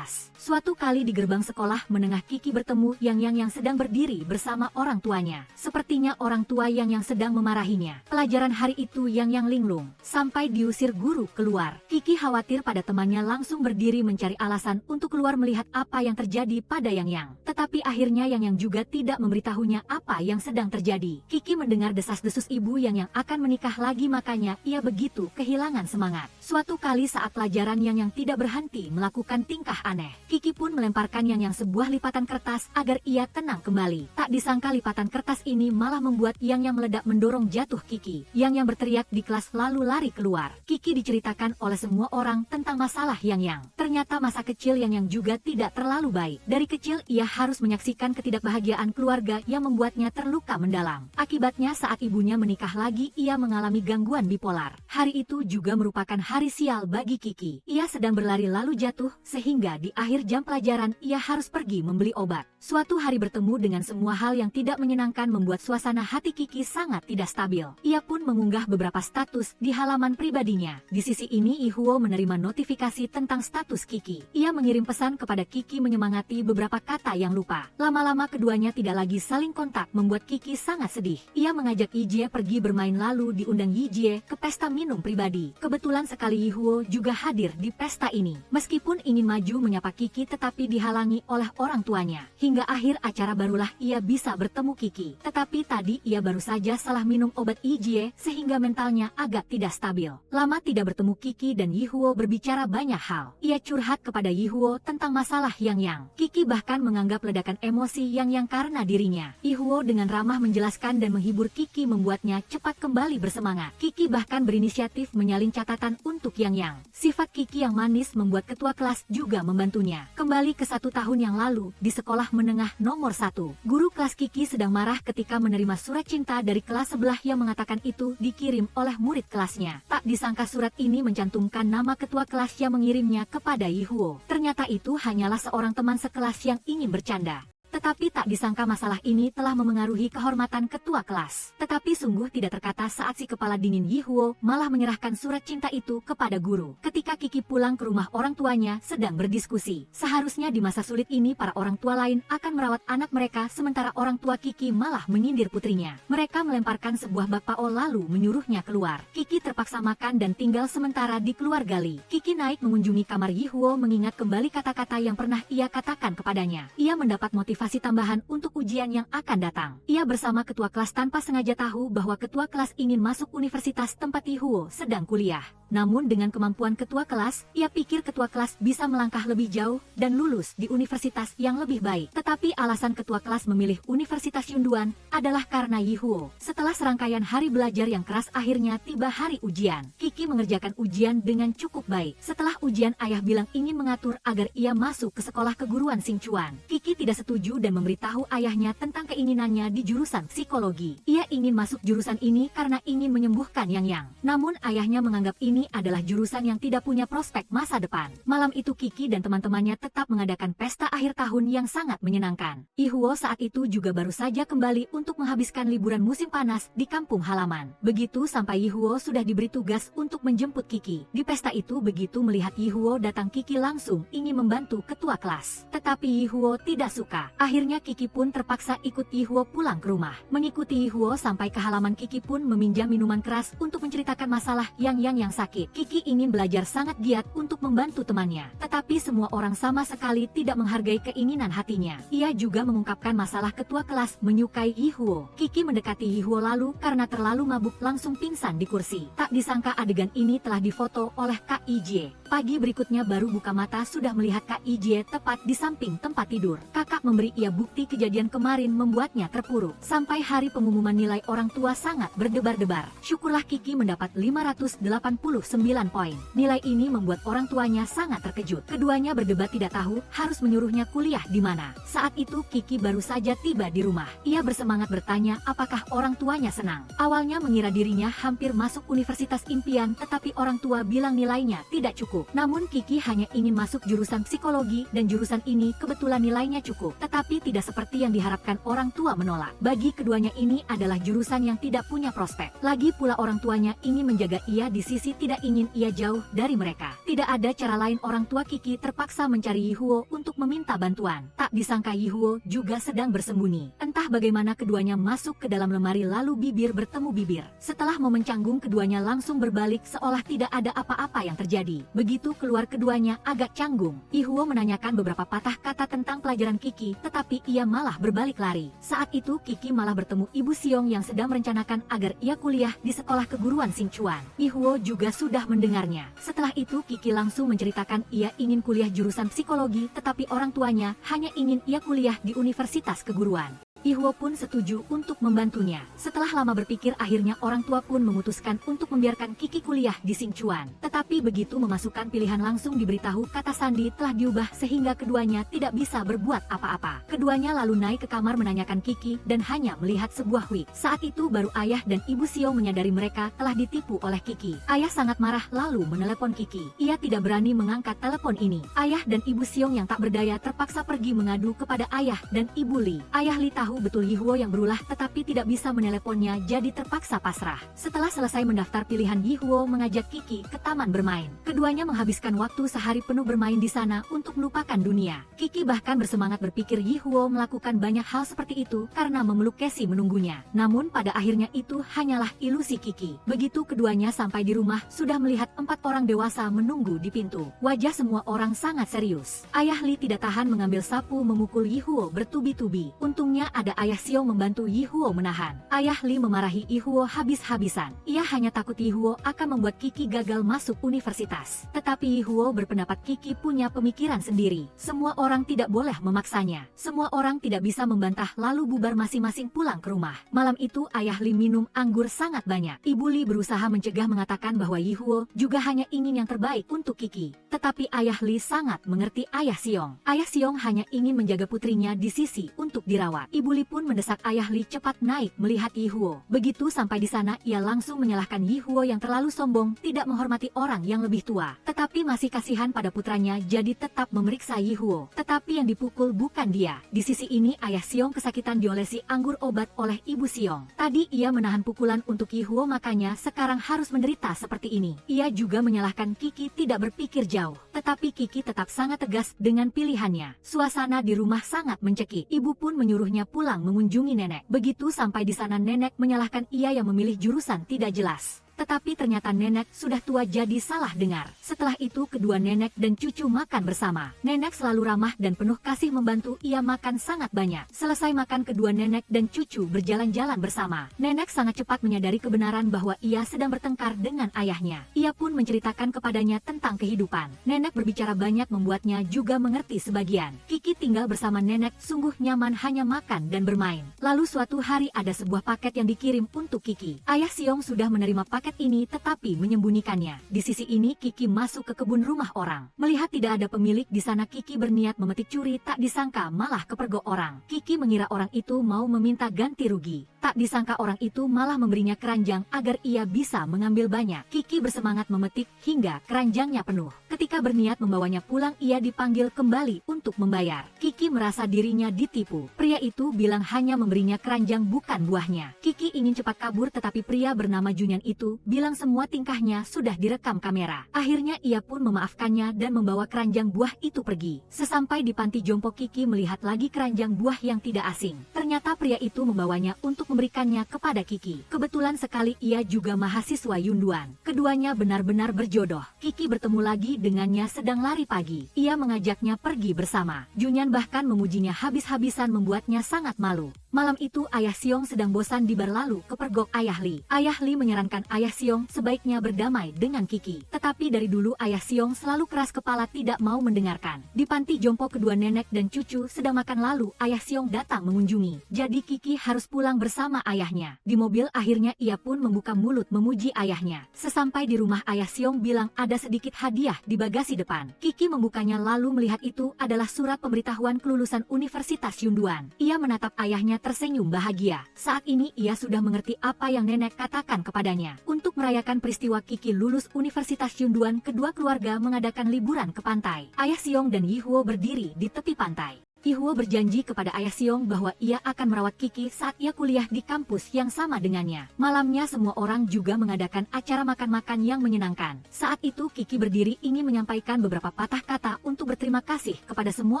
[SPEAKER 1] Suatu kali di gerbang sekolah menengah Kiki bertemu Yang yang sedang berdiri bersama orang tuanya. Sepertinya orang tua Yang sedang memarahinya. Pelajaran hari itu Yang linglung. Sampai diusir guru keluar. Kiki khawatir pada temannya langsung berdiri mencari alasan untuk keluar melihat apa yang terjadi pada Yang. Tetapi akhirnya Yang juga tidak memberitahunya apa yang sedang terjadi. Kiki mendengar desas-desus ibu yang akan menikah lagi makanya ia begitu kehilangan semangat. Suatu kali saat pelajaran Yang tidak berhenti melakukan tingkah aneh. Kiki pun melemparkan Yang sebuah lipatan kertas agar ia tenang kembali. Tak disangka lipatan kertas ini malah membuat Yang meledak mendorong jatuh Kiki. Yang berteriak di kelas lalu lari keluar. Kiki diceritakan oleh semua orang tentang masalah Yang. Ternyata masa kecil Yang juga tidak terlalu baik. Dari kecil ia harus menyaksikan ketidakbahagiaan keluarga yang membuatnya terluka mendalam. Akibatnya saat ibunya menikah lagi ia mengalami gangguan bipolar. Hari itu juga merupakan hari sial bagi Kiki. Ia sedang berlari lalu jatuh sehingga di akhir jam pelajaran ia harus pergi membeli obat. Suatu hari bertemu dengan semua hal yang tidak menyenangkan membuat suasana hati Kiki sangat tidak stabil. Ia pun mengunggah beberapa status di halaman pribadinya. Di sisi ini Yihuo menerima notifikasi tentang status Kiki. Ia mengirim pesan kepada Kiki menyemangati beberapa kata yang lupa. Lama-lama keduanya tidak lagi saling kontak membuat Kiki sangat sedih. Ia mengajak Yijie pergi bermain lalu diundang Yijie ke pesta minum pribadi. Kebetulan sekali Yihuo juga hadir di pesta ini. Meskipun ingin maju menyapa Kiki tetapi dihalangi oleh orang tuanya. Hingga akhir acara barulah ia bisa bertemu Kiki. Tetapi tadi ia baru saja salah minum obat Yijie sehingga mentalnya agak tidak stabil. Lama tidak bertemu Kiki dan Yihuo berbicara banyak hal. Ia curhat kepada Yihuo tentang masalah Yang. Kiki bahkan menganggap ledakan emosi Yang karena dirinya. Yihuo dengan ramah menjelaskan dan menghibur Kiki membuatnya cepat kembali bersemangat. Kiki bahkan berinisiatif menyalin catatan untuk Yang. Sifat Kiki yang manis membuat ketua kelas juga membantunya. Kembali ke 1 tahun yang lalu, di sekolah menengah nomor 1. Guru kelas Kiki sedang marah ketika menerima surat cinta dari kelas sebelah yang mengatakan itu dikirim oleh murid kelasnya. Tak disangka surat ini mencantumkan nama ketua kelas yang mengirimnya kepada Yihuo. Ternyata itu hanyalah seorang teman sekelas yang ingin bercanda. Tetapi tak disangka masalah ini telah memengaruhi kehormatan ketua kelas. Tetapi sungguh tidak terkata saat si kepala dingin Yihuo malah menyerahkan surat cinta itu kepada guru. Ketika Kiki pulang ke rumah orang tuanya sedang berdiskusi. Seharusnya di masa sulit ini para orang tua lain akan merawat anak mereka sementara orang tua Kiki malah menyindir putrinya. Mereka melemparkan sebuah bakpao lalu menyuruhnya keluar. Kiki terpaksa makan dan tinggal sementara di keluarga Li. Kiki naik mengunjungi kamar Yihuo mengingat kembali kata-kata yang pernah ia katakan kepadanya. Ia mendapat motivasi motivasi tambahan untuk ujian yang akan datang. Ia bersama ketua kelas tanpa sengaja tahu bahwa ketua kelas ingin masuk universitas tempat Yihuo sedang kuliah. Namun dengan kemampuan ketua kelas, ia pikir ketua kelas bisa melangkah lebih jauh dan lulus di universitas yang lebih baik. Tetapi alasan ketua kelas memilih Universitas Yunduan adalah karena Yihuo. Setelah serangkaian hari belajar yang keras, akhirnya tiba hari ujian. Kiki mengerjakan ujian dengan cukup baik. Setelah ujian, ayah bilang ingin mengatur agar ia masuk ke sekolah keguruan Xingchuan. Kiki tidak setuju dan memberitahu ayahnya tentang keinginannya di jurusan psikologi. Ia ingin masuk jurusan ini karena ingin menyembuhkan Yang. Namun ayahnya menganggap ini adalah jurusan yang tidak punya prospek masa depan. Malam itu Kiki dan teman-temannya tetap mengadakan pesta akhir tahun yang sangat menyenangkan. Yihuo saat itu juga baru saja kembali untuk menghabiskan liburan musim panas di kampung halaman. Begitu sampai Yihuo sudah diberi tugas untuk menjemput Kiki. Di pesta itu begitu melihat Yihuo datang, Kiki langsung ingin membantu ketua kelas. Tetapi Yihuo tidak suka. Akhirnya Kiki pun terpaksa ikut Yihuo pulang ke rumah. Mengikuti Yihuo sampai ke halaman, Kiki pun meminjam minuman keras untuk menceritakan masalah yang sakit. Kiki ingin belajar sangat giat untuk membantu temannya. Tetapi semua orang sama sekali tidak menghargai keinginan hatinya. Ia juga mengungkapkan masalah ketua kelas menyukai Yihuo. Kiki mendekati Yihuo lalu karena terlalu mabuk langsung pingsan di kursi. Tak disangka adegan ini telah difoto oleh Kak Ijie. Pagi berikutnya baru buka mata sudah melihat Kak Ijie tepat di samping tempat tidur. Kakak memberi ia bukti kejadian kemarin membuatnya terpuruk. Sampai hari pengumuman nilai, orang tua sangat berdebar-debar. Syukurlah Kiki mendapat 589 poin. Nilai ini membuat orang tuanya sangat terkejut. Keduanya berdebat tidak tahu harus menyuruhnya kuliah di mana. Saat itu Kiki baru saja tiba di rumah. Ia bersemangat bertanya apakah orang tuanya senang. Awalnya mengira dirinya hampir masuk universitas impian, tetapi orang tua bilang nilainya tidak cukup. Namun Kiki hanya ingin masuk jurusan psikologi dan jurusan ini kebetulan nilainya cukup. Tetapi tidak seperti yang diharapkan, orang tua menolak. Bagi keduanya ini adalah jurusan yang tidak punya prospek. Lagi pula orang tuanya ingin menjaga ia di sisi tidak ingin ia jauh dari mereka. Tidak ada cara lain, orang tua Kiki terpaksa mencari Yihuo untuk meminta bantuan. Tak disangka Yihuo juga sedang bersembunyi. Entah bagaimana keduanya masuk ke dalam lemari lalu bibir bertemu bibir. Setelah momen canggung, keduanya langsung berbalik seolah tidak ada apa-apa yang terjadi. Begitu keluar keduanya agak canggung. Yihuo menanyakan beberapa patah kata tentang pelajaran Kiki, tetapi ia malah berbalik lari. Saat itu Kiki malah bertemu Ibu Xiong yang sedang merencanakan agar ia kuliah di sekolah keguruan Xingchuan. Yihuo juga sudah mendengarnya. Setelah itu Kiki langsung menceritakan ia ingin kuliah jurusan psikologi, tetapi orang tuanya hanya ingin ia kuliah di universitas keguruan. Yihuo pun setuju untuk membantunya. Setelah lama berpikir, akhirnya orang tua pun memutuskan untuk membiarkan Kiki kuliah di Xingchuan. Tetapi begitu memasukkan pilihan langsung diberitahu kata sandi telah diubah sehingga keduanya tidak bisa berbuat apa-apa. Keduanya lalu naik ke kamar menanyakan Kiki dan hanya melihat sebuah wig. Saat itu baru ayah dan Ibu Xiong menyadari mereka telah ditipu oleh Kiki. Ayah sangat marah lalu menelepon Kiki. Ia tidak berani mengangkat telepon ini. Ayah dan Ibu Xiong yang tak berdaya terpaksa pergi mengadu kepada ayah dan Ibu Li. Ayah Li tahu betul Yihuo yang berulah tetapi tidak bisa meneleponnya, jadi terpaksa pasrah. Setelah selesai mendaftar pilihan, Yihuo mengajak Kiki ke taman bermain. Keduanya menghabiskan waktu sehari penuh bermain di sana untuk melupakan dunia. Kiki bahkan bersemangat berpikir Yihuo melakukan banyak hal seperti itu karena memeluk Cassie menunggunya. Namun pada akhirnya itu hanyalah ilusi Kiki. Begitu keduanya sampai di rumah, sudah melihat 4 orang dewasa menunggu di pintu. Wajah semua orang sangat serius. Ayah Li tidak tahan mengambil sapu memukul Yihuo bertubi-tubi. Untungnya ada ayah Xiong membantu Yihuo menahan. Ayah Li memarahi Yihuo habis-habisan. Ia hanya takut Yihuo akan membuat Kiki gagal masuk universitas. Tetapi Yihuo berpendapat Kiki punya pemikiran sendiri. Semua orang tidak boleh memaksanya. Semua orang tidak bisa membantah lalu bubar masing-masing pulang ke rumah. Malam itu ayah Li minum anggur sangat banyak. Ibu Li berusaha mencegah mengatakan bahwa Yihuo juga hanya ingin yang terbaik untuk Kiki. Tetapi ayah Li sangat mengerti ayah Xiong. Ayah Xiong hanya ingin menjaga putrinya di sisi untuk dirawat. Ibu Li pun mendesak ayah Li cepat naik melihat Yihuo. Begitu sampai di sana ia langsung menyalahkan Yihuo yang terlalu sombong, tidak menghormati orang yang lebih tua. Tetapi masih kasihan pada putranya jadi tetap memeriksa Yihuo. Tetapi yang dipukul bukan dia. Di sisi ini ayah Xiong kesakitan diolesi anggur obat oleh Ibu Xiong. Tadi ia menahan pukulan untuk Yihuo, makanya sekarang harus menderita seperti ini. Ia juga menyalahkan Kiki tidak berpikir jauh. Tetapi Kiki tetap sangat tegas dengan pilihannya. Suasana di rumah sangat mencekik. Ibu pun menyuruhnya pulang mengunjungi nenek. Begitu sampai di sana nenek menyalahkan ia yang memilih jurusan tidak jelas. Tetapi ternyata nenek sudah tua jadi salah dengar. Setelah itu kedua nenek dan cucu makan bersama. Nenek selalu ramah dan penuh kasih membantu ia makan sangat banyak. Selesai makan kedua nenek dan cucu berjalan-jalan bersama. Nenek sangat cepat menyadari kebenaran bahwa ia sedang bertengkar dengan ayahnya. Ia pun menceritakan kepadanya tentang kehidupan. Nenek berbicara banyak membuatnya juga mengerti sebagian. Kiki tinggal bersama nenek sungguh nyaman hanya makan dan bermain. Lalu suatu hari ada sebuah paket yang dikirim untuk Kiki. Ayah Siong sudah menerima paket ini tetapi menyembunyikannya. Di sisi ini Kiki masuk ke kebun rumah orang. Melihat tidak ada pemilik di sana, Kiki berniat memetik curi, tak disangka malah kepergok orang. Kiki mengira orang itu mau meminta ganti rugi. Tak disangka orang itu malah memberinya keranjang agar ia bisa mengambil banyak. Kiki bersemangat memetik hingga keranjangnya penuh. Ketika berniat membawanya pulang, ia dipanggil kembali untuk membayar. Kiki merasa dirinya ditipu. Pria itu bilang hanya memberinya keranjang bukan buahnya. Kiki ingin cepat kabur tetapi pria bernama Junyan itu bilang semua tingkahnya sudah direkam kamera. Akhirnya ia pun memaafkannya dan membawa keranjang buah itu pergi. Sesampai di panti jompo, Kiki melihat lagi keranjang buah yang tidak asing. Ternyata pria itu membawanya untuk memberikannya kepada Kiki. Kebetulan sekali ia juga mahasiswa Yunduan. Keduanya benar-benar berjodoh. Kiki bertemu lagi dengannya sedang lari pagi. Ia mengajaknya pergi bersama. Junyan bahkan memujinya habis-habisan membuatnya sangat malu. Malam itu Ayah Siong sedang bosan di bar lalu kepergok Ayah Li. Ayah Li menyarankan Ayah Siong sebaiknya berdamai dengan Kiki. Tetapi dari dulu Ayah Siong selalu keras kepala tidak mau mendengarkan. Di panti jompo kedua nenek dan cucu sedang makan lalu Ayah Siong datang mengunjungi. Jadi Kiki harus pulang bersama ayahnya. Di mobil akhirnya ia pun membuka mulut memuji ayahnya. Sesampai di rumah Ayah Siong bilang ada sedikit hadiah di bagasi depan. Kiki membukanya lalu melihat itu adalah surat pemberitahuan kelulusan Universitas Yunduan. Ia menatap ayahnya tersenyum bahagia. Saat ini ia sudah mengerti apa yang nenek katakan kepadanya. Untuk merayakan peristiwa Kiki lulus Universitas Yunduan, kedua keluarga mengadakan liburan ke pantai. Ayah Siong dan Yihuo berdiri di tepi pantai. Yihuo berjanji kepada Ayah Siong bahwa ia akan merawat Kiki saat ia kuliah di kampus yang sama dengannya. Malamnya semua orang juga mengadakan acara makan-makan yang menyenangkan. Saat itu Kiki berdiri ingin menyampaikan beberapa patah kata untuk berterima kasih kepada semua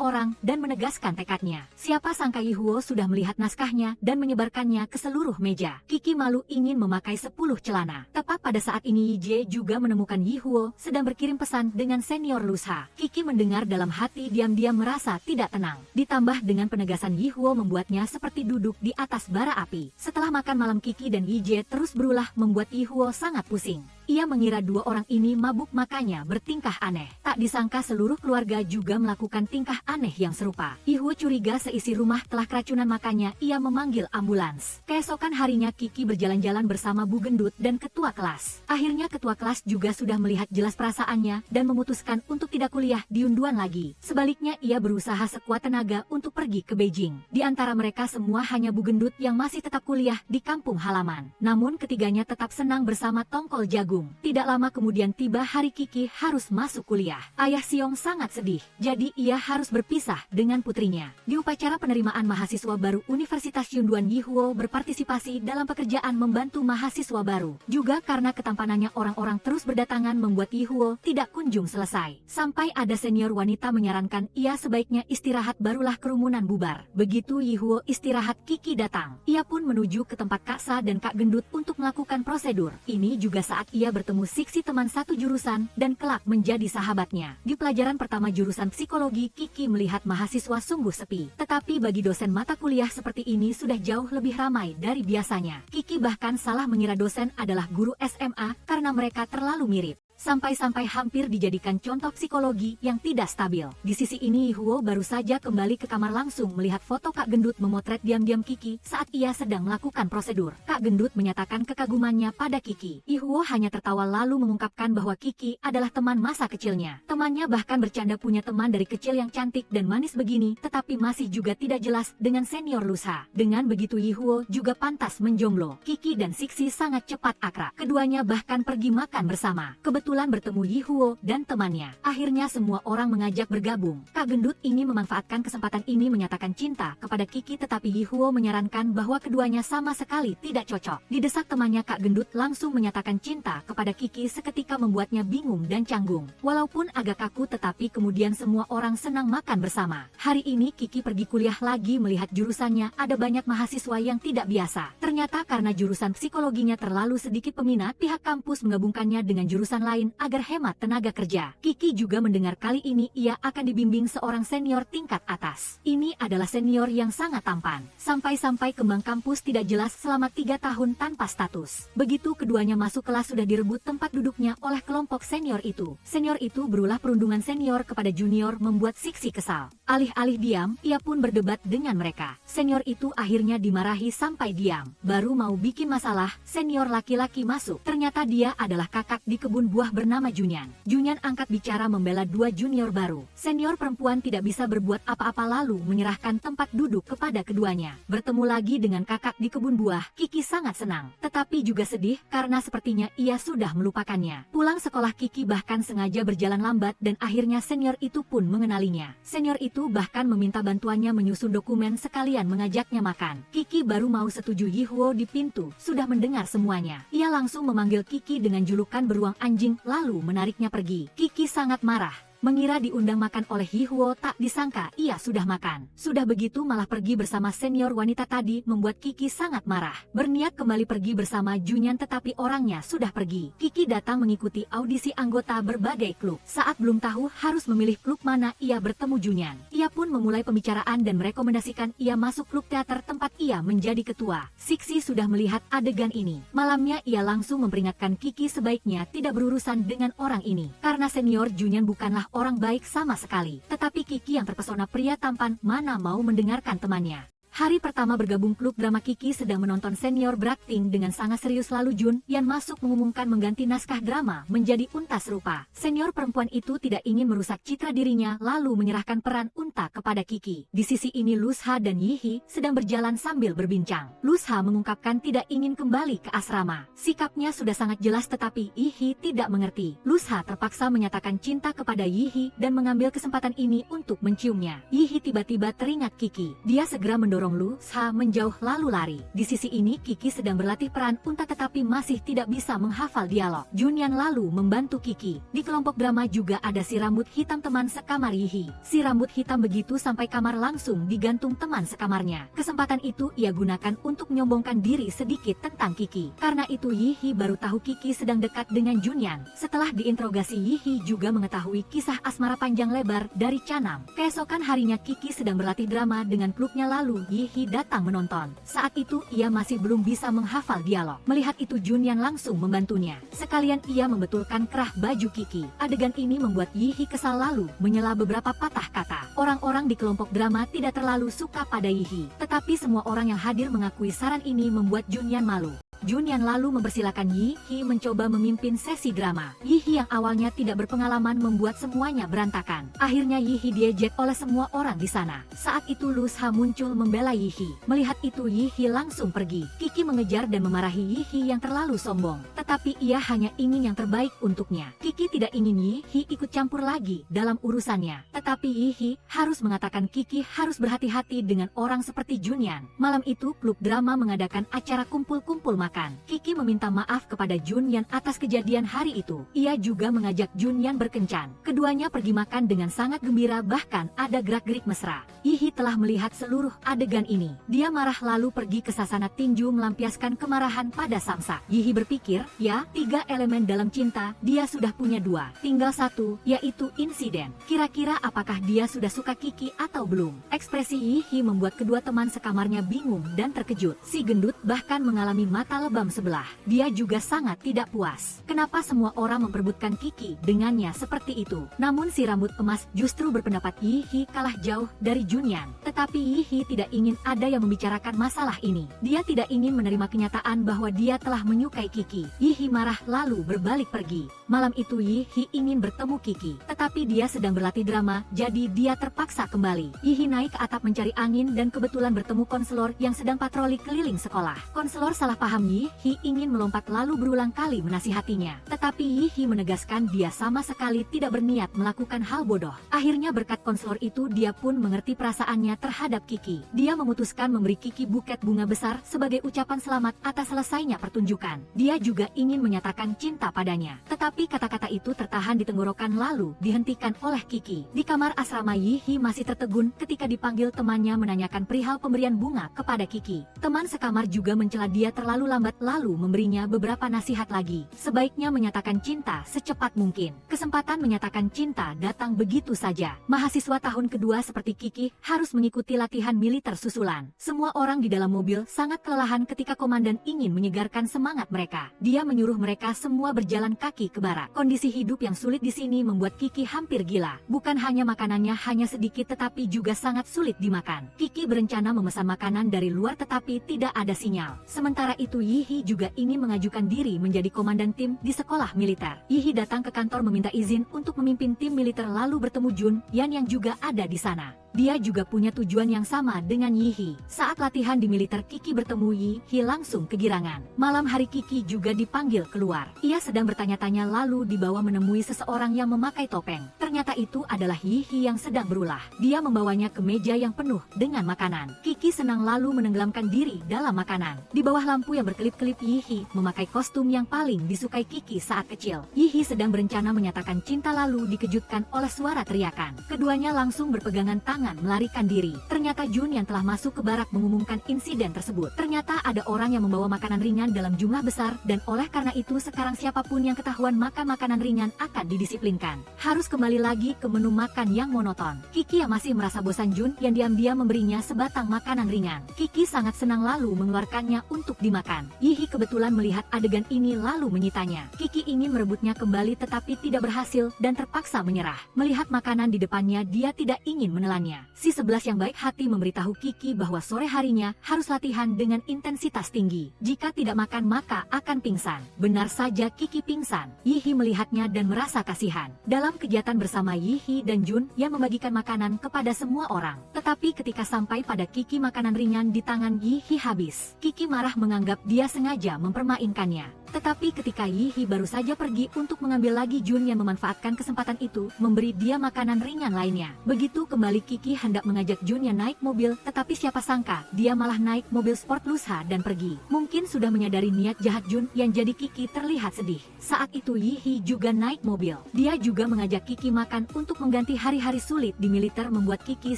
[SPEAKER 1] orang dan menegaskan tekadnya. Siapa sangka Yihuo sudah melihat naskahnya dan menyebarkannya ke seluruh meja. Kiki malu ingin memakai 10 celana. Tepat pada saat ini Yije juga menemukan Yihuo sedang berkirim pesan dengan senior Lusha. Kiki mendengar dalam hati diam-diam merasa tidak tenang. Ditambah dengan penegasan Yihuo membuatnya seperti duduk di atas bara api. Setelah makan malam, Kiki dan Yije terus berulah membuat Yihuo sangat pusing. Ia mengira dua orang ini mabuk makanya bertingkah aneh. Tak disangka seluruh keluarga juga melakukan tingkah aneh yang serupa. Yihuo curiga seisi rumah telah keracunan makanya ia memanggil ambulans. Keesokan harinya Kiki berjalan-jalan bersama Bu Gendut dan ketua kelas. Akhirnya ketua kelas juga sudah melihat jelas perasaannya dan memutuskan untuk tidak kuliah di Yunduan lagi. Sebaliknya ia berusaha sekuat tenaga untuk pergi ke Beijing. Di antara mereka semua hanya Bu Gendut yang masih tetap kuliah di kampung halaman. Namun ketiganya tetap senang bersama Tongkol Jagung. Tidak lama kemudian tiba hari Kiki harus masuk kuliah. Ayah Siong sangat sedih, jadi ia harus berpisah dengan putrinya. Di upacara penerimaan mahasiswa baru Universitas Yunduan, Yihuo berpartisipasi dalam pekerjaan membantu mahasiswa baru. Juga karena ketampanannya orang-orang terus berdatangan membuat Yihuo tidak kunjung selesai. Sampai ada senior wanita menyarankan ia sebaiknya istirahat barulah kerumunan bubar. Begitu Yihuo istirahat, Kiki datang. Ia pun menuju ke tempat Kak Sa dan Kak Gendut untuk melakukan prosedur. Ini juga saat ia bertemu Siksi, teman satu jurusan dan kelak menjadi sahabatnya. Di pelajaran pertama jurusan psikologi, Kiki melihat mahasiswa sungguh sepi. Tetapi bagi dosen mata kuliah seperti ini sudah jauh lebih ramai dari biasanya. Kiki bahkan salah mengira dosen adalah guru SMA karena mereka terlalu mirip. Sampai-sampai hampir dijadikan contoh psikologi yang tidak stabil. Di sisi ini Yihuo baru saja kembali ke kamar langsung melihat foto Kak Gendut memotret diam-diam Kiki saat ia sedang melakukan prosedur. Kak Gendut menyatakan kekagumannya pada Kiki. Yihuo hanya tertawa lalu mengungkapkan bahwa Kiki adalah teman masa kecilnya. Temannya bahkan bercanda punya teman dari kecil yang cantik dan manis begini, tetapi masih juga tidak jelas dengan senior Lusha. Dengan begitu Yihuo juga pantas menjomblo. Kiki dan Siksi sangat cepat akrab. Keduanya bahkan pergi makan bersama. Kebetulan kebetulan bertemu Yihuo dan temannya. Akhirnya semua orang mengajak bergabung. Kak gendut ini memanfaatkan kesempatan ini menyatakan cinta kepada Kiki, tetapi Yihuo menyarankan bahwa keduanya sama sekali tidak cocok. Didesak temannya, Kak gendut langsung menyatakan cinta kepada Kiki, seketika membuatnya bingung dan canggung. Walaupun agak kaku, tetapi kemudian semua orang senang makan bersama. Hari ini Kiki pergi kuliah lagi, melihat jurusannya ada banyak mahasiswa yang tidak biasa. Ternyata karena jurusan psikologinya terlalu sedikit peminat, pihak kampus menggabungkannya dengan jurusan lain agar hemat tenaga kerja. Kiki juga mendengar kali ini ia akan dibimbing seorang senior tingkat atas. Ini adalah senior yang sangat tampan. Sampai-sampai kembang kampus tidak jelas selama 3 tahun tanpa status. Begitu keduanya masuk kelas sudah direbut tempat duduknya oleh kelompok senior itu. Senior itu berulah perundungan senior kepada junior membuat Siksi kesal. Alih-alih diam, ia pun berdebat dengan mereka. Senior itu akhirnya dimarahi sampai diam. Baru mau bikin masalah, senior laki-laki masuk. Ternyata dia adalah kakak di kebun buah bernama Junyan. Junyan angkat bicara membela 2 junior baru. Senior perempuan tidak bisa berbuat apa-apa lalu menyerahkan tempat duduk kepada keduanya. Bertemu lagi dengan kakak di kebun buah, Kiki sangat senang. Tetapi juga sedih karena sepertinya ia sudah melupakannya. Pulang sekolah Kiki bahkan sengaja berjalan lambat dan akhirnya senior itu pun mengenalinya. Senior itu bahkan meminta bantuannya menyusun dokumen sekalian mengajaknya makan. Kiki baru mau setuju, Yihuo di pintu sudah mendengar semuanya. Ia langsung memanggil Kiki dengan julukan beruang anjing lalu menariknya pergi. Kiki sangat marah. Mengira diundang makan oleh Yihuo, tak disangka ia sudah makan. Sudah begitu malah pergi bersama senior wanita tadi, membuat Kiki sangat marah. Berniat kembali pergi bersama Junyan tetapi orangnya sudah pergi. Kiki datang mengikuti audisi anggota berbagai klub. Saat belum tahu harus memilih klub mana, ia bertemu Junyan. Ia pun memulai pembicaraan dan merekomendasikan ia masuk klub teater tempat ia menjadi ketua. Siksi sudah melihat adegan ini. Malamnya ia langsung memperingatkan Kiki sebaiknya tidak berurusan dengan orang ini. Karena senior Junyan bukanlah orang baik sama sekali. Tetapi Kiki yang terpesona pria tampan mana mau mendengarkan temannya. Hari pertama bergabung klub drama, Kiki sedang menonton senior berakting dengan sangat serius, lalu Jun Yan masuk mengumumkan mengganti naskah drama menjadi unta serupa. Senior perempuan itu tidak ingin merusak citra dirinya lalu menyerahkan peran unta kepada Kiki. Di sisi ini Lusha dan Yihi sedang berjalan sambil berbincang. Lusha mengungkapkan tidak ingin kembali ke asrama. Sikapnya sudah sangat jelas tetapi Yihi tidak mengerti. Lusha terpaksa menyatakan cinta kepada Yihi dan mengambil kesempatan ini untuk menciumnya. Yihi tiba-tiba teringat Kiki. Dia segera mendorong Lusha menjauh lalu lari. Di sisi ini Kiki sedang berlatih peran unta tetapi masih tidak bisa menghafal dialog. Junyan lalu membantu Kiki. Di kelompok drama juga ada si rambut hitam teman sekamar Yihi. Si rambut hitam begitu sampai kamar langsung digantung teman sekamarnya. Kesempatan itu ia gunakan untuk menyombongkan diri sedikit tentang Kiki. Karena itu Yihi baru tahu Kiki sedang dekat dengan Junyan. Setelah diinterogasi, Yihi juga mengetahui kisah asmara panjang lebar dari Chanam. Keesokan harinya Kiki sedang berlatih drama dengan klubnya lalu Yihi datang menonton. Saat itu ia masih belum bisa menghafal dialog. Melihat itu Junyan langsung membantunya. Sekalian ia membetulkan kerah baju Kiki. Adegan ini membuat Yihi kesal lalu menyela beberapa patah kata. Orang-orang di kelompok drama tidak terlalu suka pada Yihi. Tetapi semua orang yang hadir mengakui saran ini membuat Junyan malu. Junyan lalu mempersilakan Yihi mencoba memimpin sesi drama. Yihi yang awalnya tidak berpengalaman membuat semuanya berantakan. Akhirnya Yihi diejek oleh semua orang di sana. Saat itu Lusha muncul membela Yihi. Melihat itu Yihi langsung pergi. Kiki mengejar dan memarahi Yihi yang terlalu sombong. Tetapi ia hanya ingin yang terbaik untuknya. Kiki tidak ingin Yihi ikut campur lagi dalam urusannya. Tetapi Yihi harus mengatakan Kiki harus berhati-hati dengan orang seperti Junyan. Malam itu klub drama mengadakan acara kumpul-kumpul makan. Kiki meminta maaf kepada Junyan atas kejadian hari itu. Ia juga mengajak Junyan berkencan. Keduanya pergi makan dengan sangat gembira, bahkan ada gerak-gerik mesra. Yihi telah melihat seluruh adegan ini. Dia marah lalu pergi ke sasana tinju melampiaskan kemarahan pada Samsa. Yihi berpikir, ya, 3 elemen dalam cinta, dia sudah punya 2. Tinggal 1, yaitu insiden. Kira-kira apakah dia sudah suka Kiki atau belum? Ekspresi Yihi membuat kedua teman sekamarnya bingung dan terkejut. Si gendut bahkan mengalami mata lebam sebelah. Dia juga sangat tidak puas. Kenapa semua orang memperebutkan Kiki dengannya seperti itu? Namun si rambut emas justru berpendapat Yihi kalah jauh dari Junyan. Tetapi Yihi tidak ingin ada yang membicarakan masalah ini. Dia tidak ingin menerima kenyataan bahwa dia telah menyukai Kiki. Yihi marah lalu berbalik pergi. Malam itu Yi-hee ingin bertemu Kiki, tetapi dia sedang berlatih drama, jadi dia terpaksa kembali. Yi-hee naik ke atap mencari angin dan kebetulan bertemu konselor yang sedang patroli keliling sekolah. Konselor salah paham Yi-hee ingin melompat lalu berulang kali menasihatinya. Tetapi Yi-hee menegaskan dia sama sekali tidak berniat melakukan hal bodoh. Akhirnya berkat konselor itu dia pun mengerti perasaannya terhadap Kiki. Dia memutuskan memberi Kiki buket bunga besar sebagai ucapan selamat atas selesainya pertunjukan. Dia juga ingin menyatakan cinta padanya. Tetapi kata-kata itu tertahan di tenggorokan lalu dihentikan oleh Kiki. Di kamar asrama Yi-hee masih tertegun ketika dipanggil temannya menanyakan perihal pemberian bunga kepada Kiki. Teman sekamar juga mencela dia terlalu lambat lalu memberinya beberapa nasihat lagi. Sebaiknya menyatakan cinta secepat mungkin. Kesempatan menyatakan cinta datang begitu saja. Mahasiswa tahun kedua seperti Kiki harus mengikuti latihan militer susulan. Semua orang di dalam mobil sangat kelelahan ketika komandan ingin menyegarkan semangat mereka. Dia menyuruh mereka semua berjalan kaki ke barak. Kondisi hidup yang sulit di sini membuat Kiki hampir gila. Bukan hanya makanannya hanya sedikit tetapi juga sangat sulit dimakan. Kiki berencana memesan makanan dari luar tetapi tidak ada sinyal. Sementara itu Yi-hee juga ingin mengajukan diri menjadi komandan tim di sekolah militer. Yi-hee datang ke kantor meminta izin untuk memimpin tim militer lalu bertemu Jun Yan yang juga ada di sana. Dia juga punya tujuan yang sama dengan Yi-hee. Saat latihan di militer Kiki bertemu Yi-hee langsung kegirangan. Malam hari Kiki juga dipanggil keluar. Ia sedang bertanya-tanya lalu dibawa menemui seseorang yang memakai topeng. Ternyata itu adalah Yi-hee yang sedang berulah. Dia membawanya ke meja yang penuh dengan makanan. Kiki senang lalu menenggelamkan diri dalam makanan. Di bawah lampu yang berkelip-kelip Yi-hee memakai kostum yang paling disukai Kiki saat kecil. Yi-hee sedang berencana menyatakan cinta lalu dikejutkan oleh suara teriakan. Keduanya langsung berpegangan tangan melarikan diri. Ternyata Jun yang telah masuk ke barak mengumumkan insiden tersebut. Ternyata ada orang yang membawa makanan ringan dalam jumlah besar dan oleh karena itu sekarang siapapun yang ketahuan makan makanan ringan akan didisiplinkan. Harus kembali lagi ke menu makan yang monoton. Kiki yang masih merasa bosan Jun yang diam-diam memberinya sebatang makanan ringan. Kiki sangat senang lalu mengeluarkannya untuk dimakan. Yi-hee kebetulan melihat adegan ini lalu menyitanya. Kiki ingin merebutnya kembali tetapi tidak berhasil dan terpaksa menyerah. Melihat makanan di depannya dia tidak ingin menelannya. Si 11 yang baik hati memberitahu Kiki bahwa sore harinya harus latihan dengan intensitas tinggi. Jika tidak makan maka akan pingsan. Benar saja Kiki pingsan. Yi-hee melihatnya dan merasa kasihan. Dalam kegiatan bersama Yi-hee dan Jun yang membagikan makanan kepada semua orang. Tetapi ketika sampai pada Kiki makanan ringan di tangan Yi-hee habis. Kiki marah menganggap dia sengaja mempermainkannya. Tetapi ketika Yi-hee baru saja pergi untuk mengambil lagi Jun yang memanfaatkan kesempatan itu memberi dia makanan ringan lainnya. Begitu kembali Kiki hendak mengajak Jun yang naik mobil tetapi siapa sangka dia malah naik mobil sport Lusha dan pergi. Mungkin sudah menyadari niat jahat Jun yang jadi Kiki terlihat sedih. Saat itu Yi-hee juga naik mobil. Dia juga mengajak Kiki makan untuk mengganti hari-hari sulit di militer membuat Kiki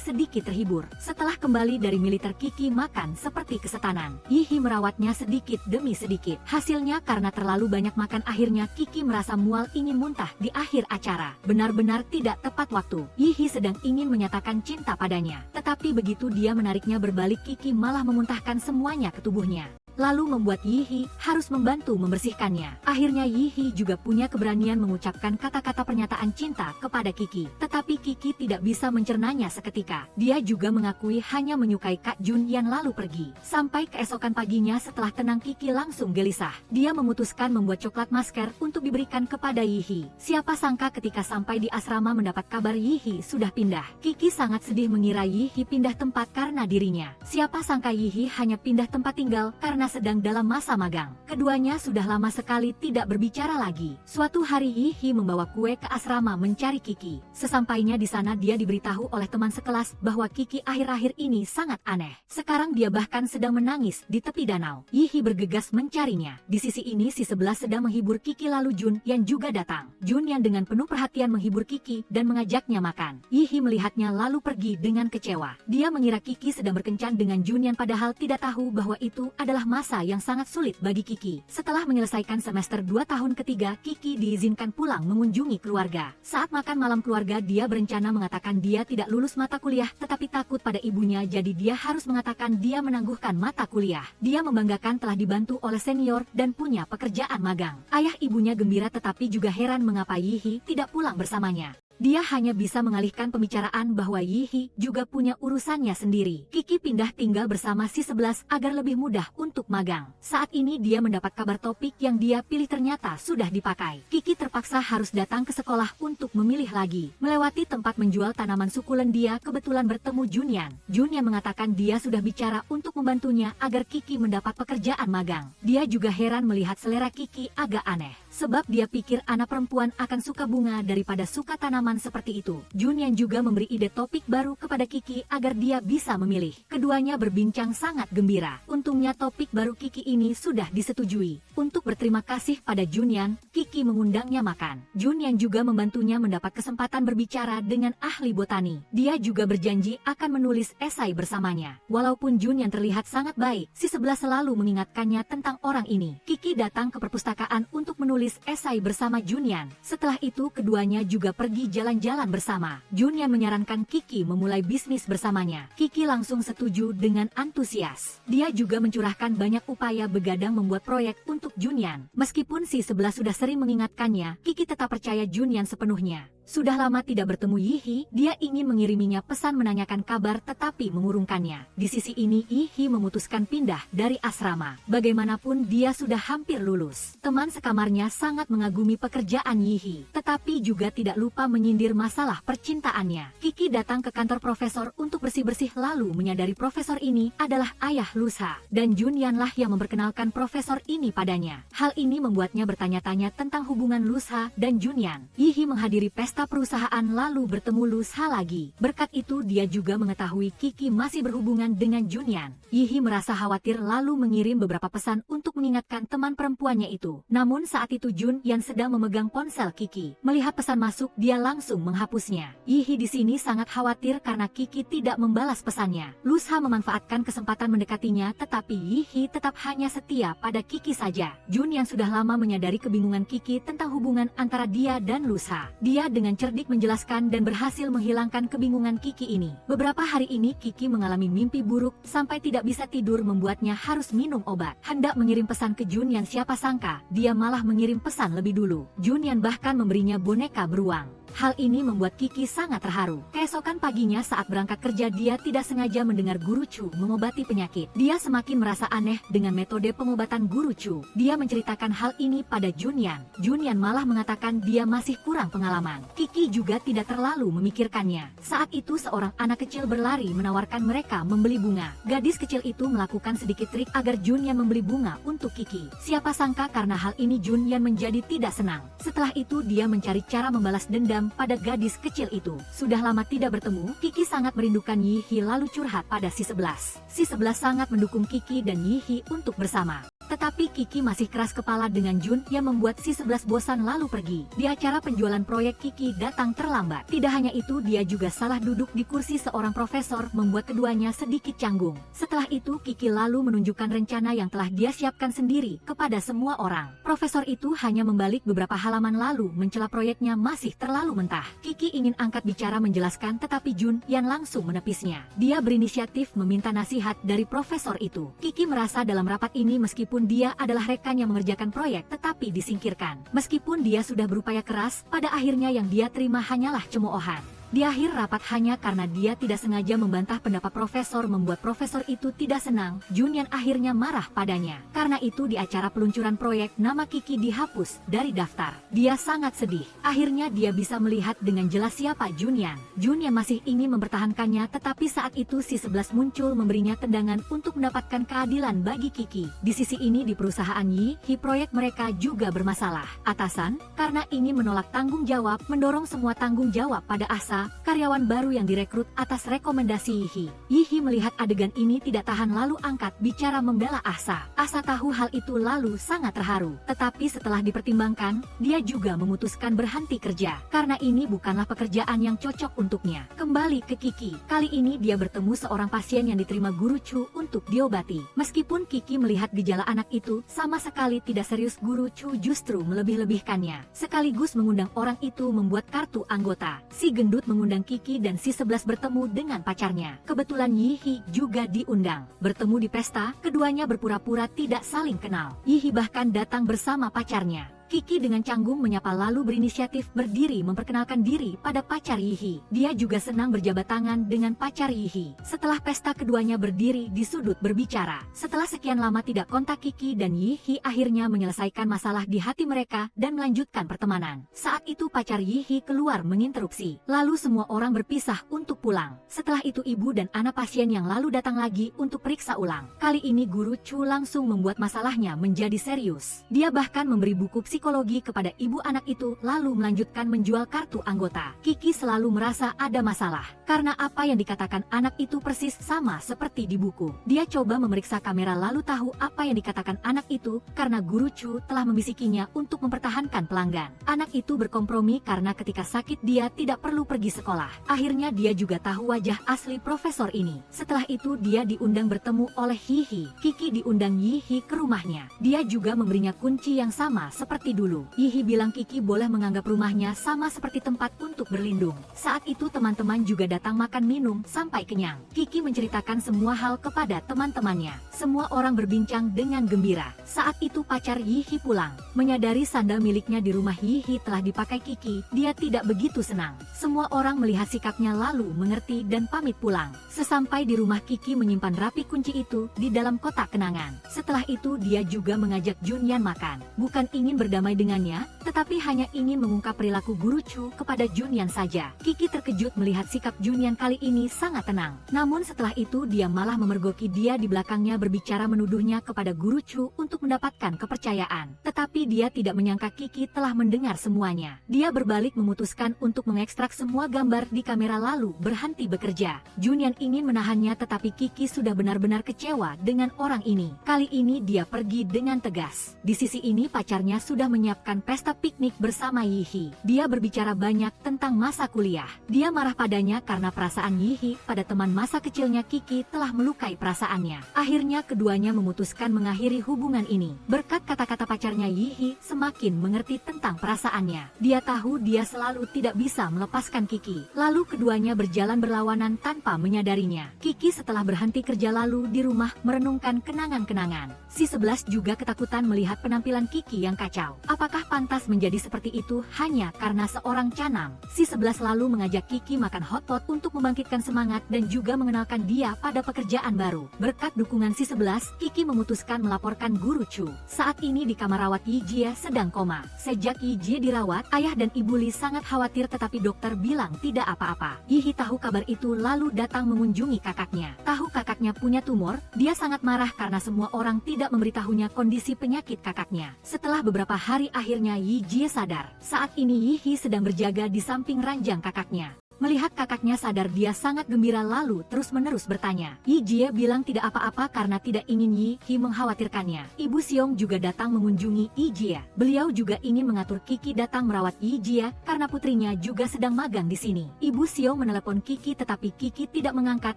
[SPEAKER 1] sedikit terhibur. Setelah kembali dari militer Kiki makan seperti kesetanan. Yi-hee merawatnya sedikit demi sedikit. Hasilnya karena terlalu banyak makan akhirnya Kiki merasa mual ingin muntah di akhir acara. Benar-benar tidak tepat waktu. Yi-hee sedang ingin menyatakan cinta padanya. Tetapi begitu dia menariknya berbalik Kiki malah memuntahkan semuanya ke tubuhnya. Lalu membuat Yi-hee harus membantu membersihkannya. Akhirnya Yi-hee juga punya keberanian mengucapkan kata-kata pernyataan cinta kepada Kiki. Tetapi Kiki tidak bisa mencernanya seketika. Dia juga mengakui hanya menyukai Kak Jun yang lalu pergi. Sampai keesokan paginya setelah tenang Kiki langsung gelisah. Dia memutuskan membuat coklat masker untuk diberikan kepada Yi-hee. Siapa sangka ketika sampai di asrama mendapat kabar Yi-hee sudah pindah. Kiki sangat sedih mengira Yi-hee pindah tempat karena dirinya. Siapa sangka Yi-hee hanya pindah tempat tinggal karena sedang dalam masa magang. Keduanya sudah lama sekali tidak berbicara lagi. Suatu hari Yi-hee membawa kue ke asrama mencari Kiki. Sesampainya di sana dia diberitahu oleh teman sekelas bahwa Kiki akhir-akhir ini sangat aneh. Sekarang dia bahkan sedang menangis di tepi danau. Yi-hee bergegas mencarinya. Di sisi ini si 11 sedang menghibur Kiki lalu Jun yang juga datang. Jun yang dengan penuh perhatian menghibur Kiki dan mengajaknya makan. Yi-hee melihatnya lalu pergi dengan kecewa. Dia mengira Kiki sedang berkencan dengan Jun yang padahal tidak tahu bahwa itu adalah masa yang sangat sulit bagi Kiki. Setelah menyelesaikan semester 2 tahun ketiga, Kiki diizinkan pulang mengunjungi keluarga. Saat makan malam keluarga, dia berencana mengatakan dia tidak lulus mata kuliah, tetapi takut pada ibunya jadi dia harus mengatakan dia menangguhkan mata kuliah. Dia membanggakan telah dibantu oleh senior dan punya pekerjaan magang. Ayah ibunya gembira tetapi juga heran mengapa Yi-hee tidak pulang bersamanya. Dia hanya bisa mengalihkan pembicaraan bahwa Yihi juga punya urusannya sendiri. Kiki pindah tinggal bersama si 11 agar lebih mudah untuk magang. Saat ini dia mendapat kabar topik yang dia pilih ternyata sudah dipakai. Kiki terpaksa harus datang ke sekolah untuk memilih lagi. Melewati tempat menjual tanaman sukulen, dia kebetulan bertemu Junyan. Junyan mengatakan dia sudah bicara untuk membantunya agar Kiki mendapat pekerjaan magang. Dia juga heran melihat selera Kiki agak aneh, sebab dia pikir anak perempuan akan suka bunga daripada suka tanaman seperti itu. Junyan juga memberi ide topik baru kepada Kiki agar dia bisa memilih. Keduanya berbincang sangat gembira. Untungnya topik baru Kiki ini sudah disetujui. Untuk berterima kasih pada Junyan, Kiki mengundangnya makan. Junyan juga membantunya mendapat kesempatan berbicara dengan ahli botani. Dia juga berjanji akan menulis esai bersamanya. Walaupun Junyan terlihat sangat baik, si 11 selalu mengingatkannya tentang orang ini. Kiki datang ke perpustakaan untuk menulis esai bersama Junyan. Setelah itu keduanya juga pergi jalan-jalan bersama. Junyan menyarankan Kiki memulai bisnis bersamanya. Kiki langsung setuju dengan antusias. Dia juga mencurahkan banyak upaya begadang membuat proyek untuk Junyan. Meskipun si 11 sudah sering mengingatkannya, Kiki tetap percaya Junyan sepenuhnya. Sudah lama tidak bertemu Yihi, dia ingin mengiriminya pesan menanyakan kabar tetapi mengurungkannya. Di sisi ini Yihi memutuskan pindah dari asrama. Bagaimanapun dia sudah hampir lulus. Teman sekamarnya sangat mengagumi pekerjaan Yihi, tetapi juga tidak lupa menyindir masalah percintaannya. Kiki datang ke kantor profesor untuk bersih-bersih lalu menyadari profesor ini adalah ayah Lusha, dan Junyanlah yang memperkenalkan profesor ini padanya. Hal ini membuatnya bertanya-tanya tentang hubungan Lusha dan Junyan. Yihi menghadiri pesta perusahaan lalu bertemu Lusha lagi. Berkat itu dia juga mengetahui Kiki masih berhubungan dengan Junyan. Yihi merasa khawatir lalu mengirim beberapa pesan untuk mengingatkan teman perempuannya itu. Namun saat itu Junyan sedang memegang ponsel Kiki. Melihat pesan masuk, dia langsung menghapusnya. Yihi di sini sangat khawatir karena Kiki tidak membalas pesannya. Lusha memanfaatkan kesempatan mendekatinya, tetapi Yihi tetap hanya setia pada Kiki saja. Junyan sudah lama menyadari kebingungan Kiki tentang hubungan antara dia dan Lusha. Dia dengan cerdik menjelaskan dan berhasil menghilangkan kebingungan Kiki ini. Beberapa hari ini Kiki mengalami mimpi buruk sampai tidak bisa tidur membuatnya harus minum obat. Hendak mengirim pesan ke Junyan, siapa sangka dia malah mengirim pesan lebih dulu. Junyan bahkan memberinya boneka beruang. Hal ini membuat Kiki sangat terharu. Keesokan paginya saat berangkat kerja dia tidak sengaja mendengar Guru Chu mengobati penyakit. Dia semakin merasa aneh dengan metode pengobatan Guru Chu. Dia menceritakan hal ini pada Junyan. Junyan malah mengatakan dia masih kurang pengalaman. Kiki juga tidak terlalu memikirkannya. Saat itu seorang anak kecil berlari menawarkan mereka membeli bunga. Gadis kecil itu melakukan sedikit trik agar Junyan membeli bunga untuk Kiki. Siapa sangka karena hal ini Junyan menjadi tidak senang. Setelah itu dia mencari cara membalas dendam pada gadis kecil itu. Sudah lama tidak bertemu, Kiki sangat merindukan Yihi lalu curhat pada si 11. Si 11 sangat mendukung Kiki dan Yihi untuk bersama. Tetapi Kiki masih keras kepala dengan Jun yang membuat si 11 bosan lalu pergi. Di acara penjualan proyek Kiki datang terlambat. Tidak hanya itu, dia juga salah duduk di kursi seorang profesor membuat keduanya sedikit canggung. Setelah itu Kiki lalu menunjukkan rencana yang telah dia siapkan sendiri kepada semua orang. Profesor itu hanya membalik beberapa halaman lalu mencela proyeknya masih terlalu mentah. Kiki ingin angkat bicara menjelaskan tetapi Jun yang langsung menepisnya. Dia berinisiatif meminta nasihat dari profesor itu. Kiki merasa dalam rapat ini meskipun dia adalah rekan yang mengerjakan proyek tetapi disingkirkan. Meskipun dia sudah berupaya keras, pada akhirnya yang dia terima hanyalah cemoohan. Di akhir rapat hanya karena dia tidak sengaja membantah pendapat profesor membuat profesor itu tidak senang, Junyan akhirnya marah padanya. Karena itu di acara peluncuran proyek nama Kiki dihapus dari daftar. Dia sangat sedih. Akhirnya dia bisa melihat dengan jelas siapa Junyan. Junyan masih ingin mempertahankannya tetapi saat itu si 11 muncul memberinya tendangan untuk mendapatkan keadilan bagi Kiki. Di sisi ini di perusahaan Yihi proyek mereka juga bermasalah. Atasan, karena ingin menolak tanggung jawab, mendorong semua tanggung jawab pada Asa, karyawan baru yang direkrut atas rekomendasi Yihi. Yihi melihat adegan ini tidak tahan lalu angkat bicara membela Asa. Asa tahu hal itu lalu sangat terharu. Tetapi setelah dipertimbangkan, dia juga memutuskan berhenti kerja. Karena ini bukanlah pekerjaan yang cocok untuknya. Kembali ke Kiki. Kali ini dia bertemu seorang pasien yang diterima Guru Chu untuk diobati. Meskipun Kiki melihat gejala anak itu sama sekali tidak serius, Guru Chu justru melebih-lebihkannya. Sekaligus mengundang orang itu membuat kartu anggota. Si gendut mengundang Kiki dan si 11 bertemu dengan pacarnya. Kebetulan Yihi juga diundang. Bertemu di pesta, keduanya berpura-pura tidak saling kenal. Yihi bahkan datang bersama pacarnya. Kiki dengan canggung menyapa lalu berinisiatif berdiri memperkenalkan diri pada pacar Yihi. Dia juga senang berjabat tangan dengan pacar Yihi. Setelah pesta keduanya berdiri di sudut berbicara. Setelah sekian lama tidak kontak, Kiki dan Yihi akhirnya menyelesaikan masalah di hati mereka dan melanjutkan pertemanan. Saat itu pacar Yihi keluar menginterupsi. Lalu semua orang berpisah untuk pulang. Setelah itu ibu dan anak pasien yang lalu datang lagi untuk periksa ulang. Kali ini Guru Chu langsung membuat masalahnya menjadi serius. Dia bahkan memberi buku psikologi kepada ibu anak itu lalu melanjutkan menjual kartu anggota. Kiki selalu merasa ada masalah karena apa yang dikatakan anak itu persis sama seperti di buku. Dia coba memeriksa kamera lalu tahu apa yang dikatakan anak itu karena Guru Chu telah membisikinya untuk mempertahankan pelanggan. Anak itu berkompromi karena ketika sakit dia tidak perlu pergi sekolah. Akhirnya dia juga tahu wajah asli profesor ini. Setelah itu dia diundang bertemu oleh Yihi. Kiki diundang Yihi ke rumahnya. Dia juga memberinya kunci yang sama seperti dulu. Yihi bilang Kiki boleh menganggap rumahnya sama seperti tempat untuk berlindung. Saat itu teman-teman juga datang makan minum sampai kenyang. Kiki menceritakan semua hal kepada teman-temannya. Semua orang berbincang dengan gembira. Saat itu pacar Yihi pulang. Menyadari sandal miliknya di rumah Yihi telah dipakai Kiki, dia tidak begitu senang. Semua orang melihat sikapnya lalu mengerti dan pamit pulang. Sesampai di rumah, Kiki menyimpan rapi kunci itu di dalam kotak kenangan. Setelah itu dia juga mengajak Junyan makan. Bukan ingin berdamai dengannya, tetapi hanya ingin mengungkap perilaku Guru Chu kepada Junyan saja. Kiki terkejut melihat sikap Junyan kali ini sangat tenang. Namun setelah itu dia malah memergoki dia di belakangnya berbicara menuduhnya kepada Guru Chu untuk mendapatkan kepercayaan. Tetapi dia tidak menyangka Kiki telah mendengar semuanya. Dia berbalik memutuskan untuk mengekstrak semua gambar di kamera lalu berhenti bekerja. Junyan ingin menahannya tetapi Kiki sudah benar-benar kecewa dengan orang ini. Kali ini dia pergi dengan tegas. Di sisi ini pacarnya sudah menyiapkan pesta piknik bersama Yihi. Dia berbicara banyak tentang masa kuliah. Dia marah padanya karena perasaan Yihi pada teman masa kecilnya Kiki telah melukai perasaannya. Akhirnya keduanya memutuskan mengakhiri hubungan ini. Berkat kata-kata pacarnya, Yihi semakin mengerti tentang perasaannya. Dia tahu dia selalu tidak bisa melepaskan Kiki. Lalu keduanya berjalan berlawanan tanpa menyadarinya. Kiki setelah berhenti kerja lalu di rumah merenungkan kenangan-kenangan. Si 11 juga ketakutan melihat penampilan Kiki yang kacau. Apakah pantas menjadi seperti itu hanya karena seorang canang? Si 11 lalu mengajak Kiki makan hotpot untuk membangkitkan semangat dan juga mengenalkan dia pada pekerjaan baru. Berkat dukungan si 11, Kiki memutuskan melaporkan Guru Chu. Saat ini di kamar rawat Yijie sedang koma. Sejak Yijie dirawat, ayah dan ibu Li sangat khawatir tetapi dokter bilang tidak apa-apa. Yihi tahu kabar itu lalu datang mengunjungi kakaknya. Tahu kakaknya punya tumor, dia sangat marah karena semua orang tidak memberitahunya kondisi penyakit kakaknya. Setelah beberapa hari akhirnya Yijie sadar. Saat ini Yihi sedang berjaga di samping ranjang kakaknya. Melihat kakaknya sadar dia sangat gembira lalu terus-menerus bertanya. Yijie bilang tidak apa-apa karena tidak ingin Yihi mengkhawatirkannya. Ibu Xiong juga datang mengunjungi Yijie. Beliau juga ingin mengatur Kiki datang merawat Yijie karena putrinya juga sedang magang di sini. Ibu Xiong menelepon Kiki tetapi Kiki tidak mengangkat